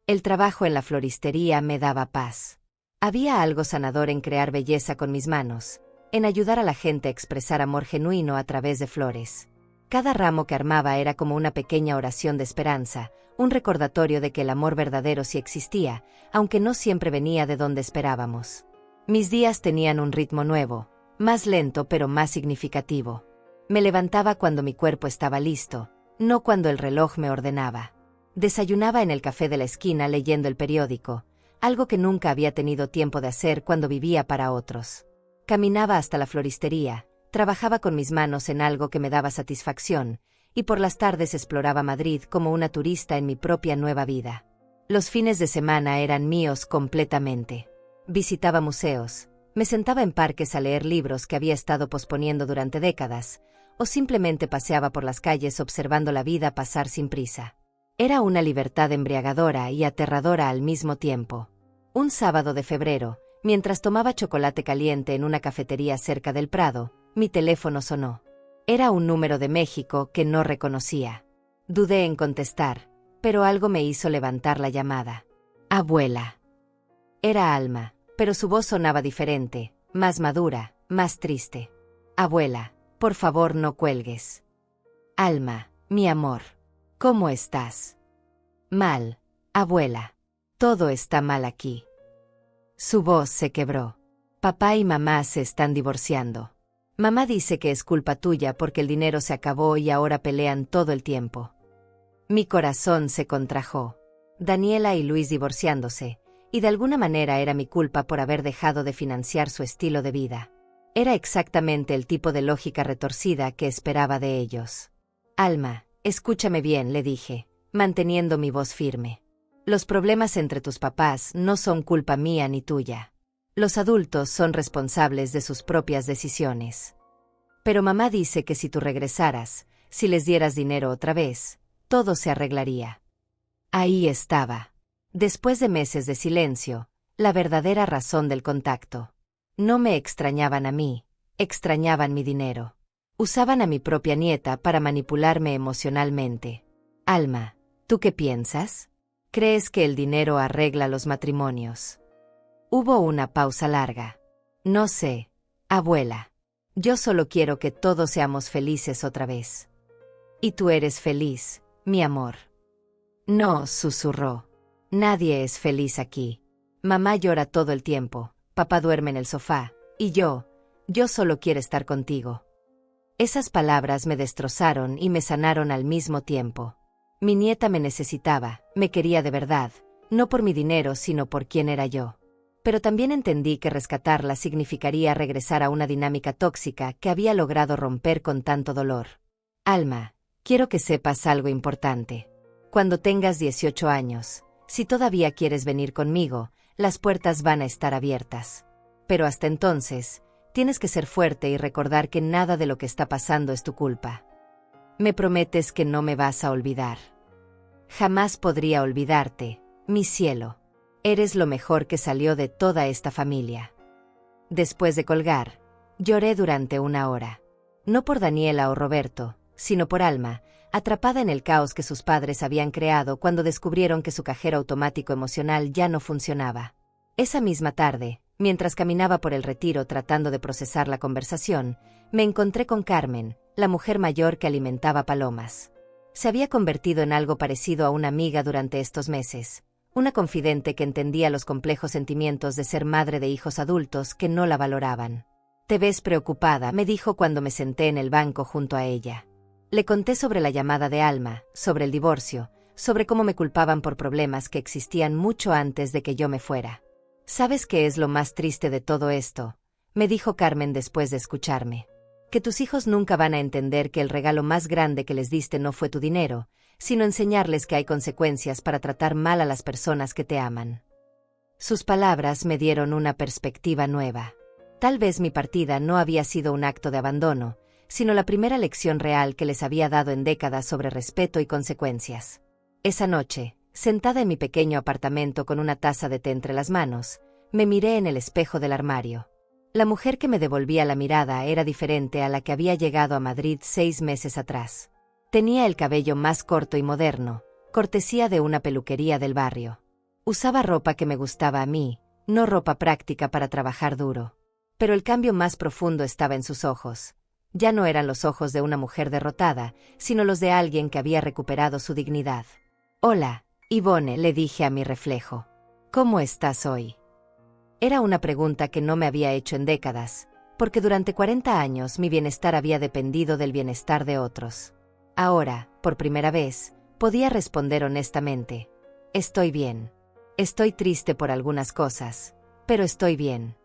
Speaker 1: El trabajo en la floristería me daba paz. Había algo sanador en crear belleza con mis manos, en ayudar a la gente a expresar amor genuino a través de flores. Cada ramo que armaba era como una pequeña oración de esperanza, un recordatorio de que el amor verdadero sí existía, aunque no siempre venía de donde esperábamos. Mis días tenían un ritmo nuevo, más lento pero más significativo. Me levantaba cuando mi cuerpo estaba listo, no cuando el reloj me ordenaba. Desayunaba en el café de la esquina leyendo el periódico, algo que nunca había tenido tiempo de hacer cuando vivía para otros. Caminaba hasta la floristería, trabajaba con mis manos en algo que me daba satisfacción, y por las tardes exploraba Madrid como una turista en mi propia nueva vida. Los fines de semana eran míos completamente. Visitaba museos, me sentaba en parques a leer libros que había estado posponiendo durante décadas, o simplemente paseaba por las calles observando la vida pasar sin prisa. Era una libertad embriagadora y aterradora al mismo tiempo. Un sábado de febrero, mientras tomaba chocolate caliente en una cafetería cerca del Prado, mi teléfono sonó. Era un número de México que no reconocía. Dudé en contestar, pero algo me hizo levantar la llamada. Abuela. Era Alma, pero su voz sonaba diferente, más madura, más triste. Abuela, por favor no cuelgues. Alma, mi amor. ¿Cómo estás? Mal, abuela. Todo está mal aquí. Su voz se quebró. Papá y mamá se están divorciando. Mamá dice que es culpa tuya porque el dinero se acabó y ahora pelean todo el tiempo. Mi corazón se contrajo. Daniela y Luis divorciándose, y de alguna manera era mi culpa por haber dejado de financiar su estilo de vida. Era exactamente el tipo de lógica retorcida que esperaba de ellos. Alma, escúchame bien, le dije, manteniendo mi voz firme. Los problemas entre tus papás no son culpa mía ni tuya. Los adultos son responsables de sus propias decisiones. Pero mamá dice que si tú regresaras, si les dieras dinero otra vez, todo se arreglaría. Ahí estaba. Después de meses de silencio, la verdadera razón del contacto. No me extrañaban a mí, extrañaban mi dinero. Usaban a mi propia nieta para manipularme emocionalmente. Alma, ¿tú qué piensas? ¿Crees que el dinero arregla los matrimonios? Hubo una pausa larga. No sé, abuela. Yo solo quiero que todos seamos felices otra vez. Y tú eres feliz, mi amor. No, susurró. Nadie es feliz aquí. Mamá llora todo el tiempo, papá duerme en el sofá, y yo solo quiero estar contigo. Esas palabras me destrozaron y me sanaron al mismo tiempo. Mi nieta me necesitaba, me quería de verdad, no por mi dinero sino por quién era yo. Pero también entendí que rescatarla significaría regresar a una dinámica tóxica que había logrado romper con tanto dolor. Alma, quiero que sepas algo importante. Cuando tengas 18 años, si todavía quieres venir conmigo, las puertas van a estar abiertas. Pero hasta entonces, tienes que ser fuerte y recordar que nada de lo que está pasando es tu culpa. Me prometes que no me vas a olvidar. Jamás podría olvidarte, mi cielo. Eres lo mejor que salió de toda esta familia. Después de colgar, lloré durante 1 hora. No por Daniela o Roberto, sino por Alma, atrapada en el caos que sus padres habían creado cuando descubrieron que su cajero automático emocional ya no funcionaba. Esa misma tarde, mientras caminaba por el retiro tratando de procesar la conversación, me encontré con Carmen, la mujer mayor que alimentaba palomas. Se había convertido en algo parecido a una amiga durante estos meses, una confidente que entendía los complejos sentimientos de ser madre de hijos adultos que no la valoraban. «Te ves preocupada», me dijo cuando me senté en el banco junto a ella. Le conté sobre la llamada de Alma, sobre el divorcio, sobre cómo me culpaban por problemas que existían mucho antes de que yo me fuera. «¿Sabes qué es lo más triste de todo esto?», me dijo Carmen después de escucharme. «Que tus hijos nunca van a entender que el regalo más grande que les diste no fue tu dinero, sino enseñarles que hay consecuencias para tratar mal a las personas que te aman». Sus palabras me dieron una perspectiva nueva. Tal vez mi partida no había sido un acto de abandono, sino la primera lección real que les había dado en décadas sobre respeto y consecuencias. Esa noche, sentada en mi pequeño apartamento con una taza de té entre las manos, me miré en el espejo del armario. La mujer que me devolvía la mirada era diferente a la que había llegado a Madrid 6 meses atrás. Tenía el cabello más corto y moderno, cortesía de una peluquería del barrio. Usaba ropa que me gustaba a mí, no ropa práctica para trabajar duro. Pero el cambio más profundo estaba en sus ojos. Ya no eran los ojos de una mujer derrotada, sino los de alguien que había recuperado su dignidad. «Hola, Ivone», le dije a mi reflejo. «¿Cómo estás hoy?». Era una pregunta que no me había hecho en décadas, porque durante 40 años mi bienestar había dependido del bienestar de otros. Ahora, por primera vez, podía responder honestamente. «Estoy bien. Estoy triste por algunas cosas, pero estoy bien».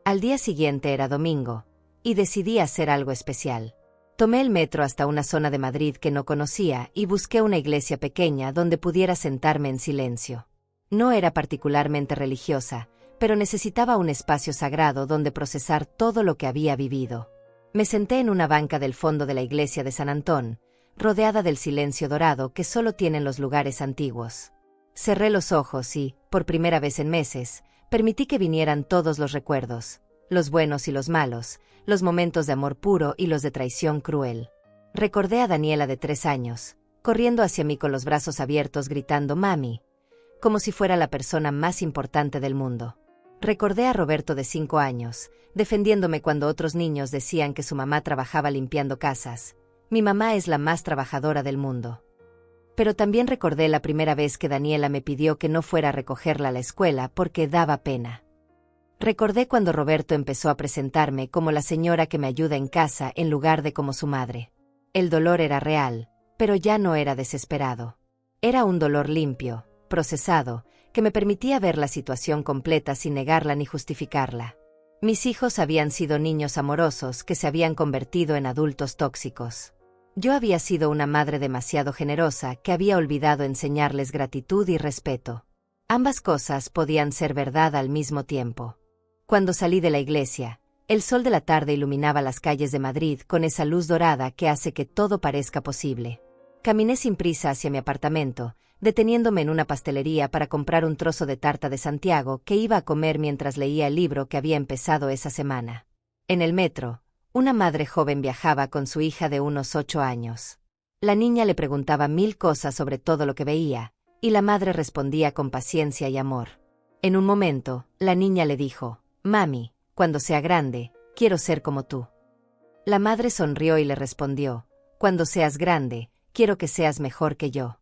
Speaker 1: Al día siguiente era domingo, y decidí hacer algo especial. Tomé el metro hasta una zona de Madrid que no conocía y busqué una iglesia pequeña donde pudiera sentarme en silencio. No era particularmente religiosa, pero necesitaba un espacio sagrado donde procesar todo lo que había vivido. Me senté en una banca del fondo de la iglesia de San Antón, rodeada del silencio dorado que solo tienen los lugares antiguos. Cerré los ojos y, por primera vez en meses, permití que vinieran todos los recuerdos, los buenos y los malos, los momentos de amor puro y los de traición cruel. Recordé a Daniela de 3 años, corriendo hacia mí con los brazos abiertos gritando «Mami, como si fuera la persona más importante del mundo. Recordé a Roberto de 5 años, defendiéndome cuando otros niños decían que su mamá trabajaba limpiando casas. Mi mamá es la más trabajadora del mundo. Pero también recordé la primera vez que Daniela me pidió que no fuera a recogerla a la escuela porque daba pena. Recordé cuando Roberto empezó a presentarme como la señora que me ayuda en casa en lugar de como su madre. El dolor era real, pero ya no era desesperado. Era un dolor limpio, procesado, que me permitía ver la situación completa sin negarla ni justificarla. Mis hijos habían sido niños amorosos que se habían convertido en adultos tóxicos. Yo había sido una madre demasiado generosa que había olvidado enseñarles gratitud y respeto. Ambas cosas podían ser verdad al mismo tiempo. Cuando salí de la iglesia, el sol de la tarde iluminaba las calles de Madrid con esa luz dorada que hace que todo parezca posible. Caminé sin prisa hacia mi apartamento, deteniéndome en una pastelería para comprar un trozo de tarta de Santiago que iba a comer mientras leía el libro que había empezado esa semana. En el metro, una madre joven viajaba con su hija de unos 8 años. La niña le preguntaba 1000 cosas sobre todo lo que veía, y la madre respondía con paciencia y amor. En un momento, la niña le dijo: «Mami, cuando sea grande, quiero ser como tú». La madre sonrió y le respondió: «Cuando seas grande, quiero que seas mejor que yo».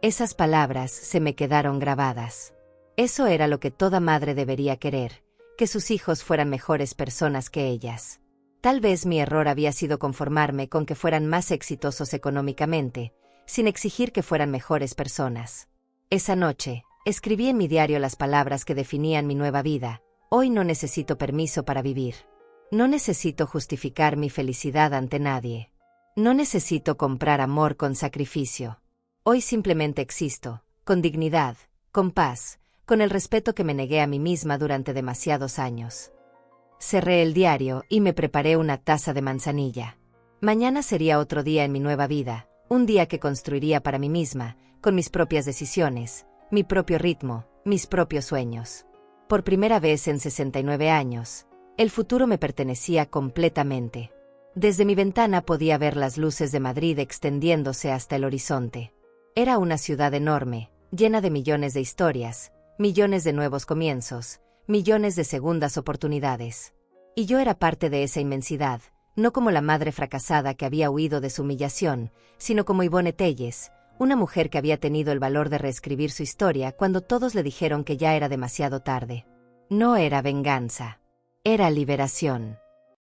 Speaker 1: Esas palabras se me quedaron grabadas. Eso era lo que toda madre debería querer, que sus hijos fueran mejores personas que ellas. Tal vez mi error había sido conformarme con que fueran más exitosos económicamente, sin exigir que fueran mejores personas. Esa noche, escribí en mi diario las palabras que definían mi nueva vida: «Hoy no necesito permiso para vivir. No necesito justificar mi felicidad ante nadie. No necesito comprar amor con sacrificio. Hoy simplemente existo, con dignidad, con paz, con el respeto que me negué a mí misma durante demasiados años». Cerré el diario y me preparé una taza de manzanilla. Mañana sería otro día en mi nueva vida, un día que construiría para mí misma, con mis propias decisiones, mi propio ritmo, mis propios sueños. Por primera vez en 69 años, el futuro me pertenecía completamente. Desde mi ventana podía ver las luces de Madrid extendiéndose hasta el horizonte. Era una ciudad enorme, llena de millones de historias, millones de nuevos comienzos, millones de segundas oportunidades. Y yo era parte de esa inmensidad, no como la madre fracasada que había huido de su humillación, sino como Ivonne Telles, una mujer que había tenido el valor de reescribir su historia cuando todos le dijeron que ya era demasiado tarde. No era venganza. Era liberación.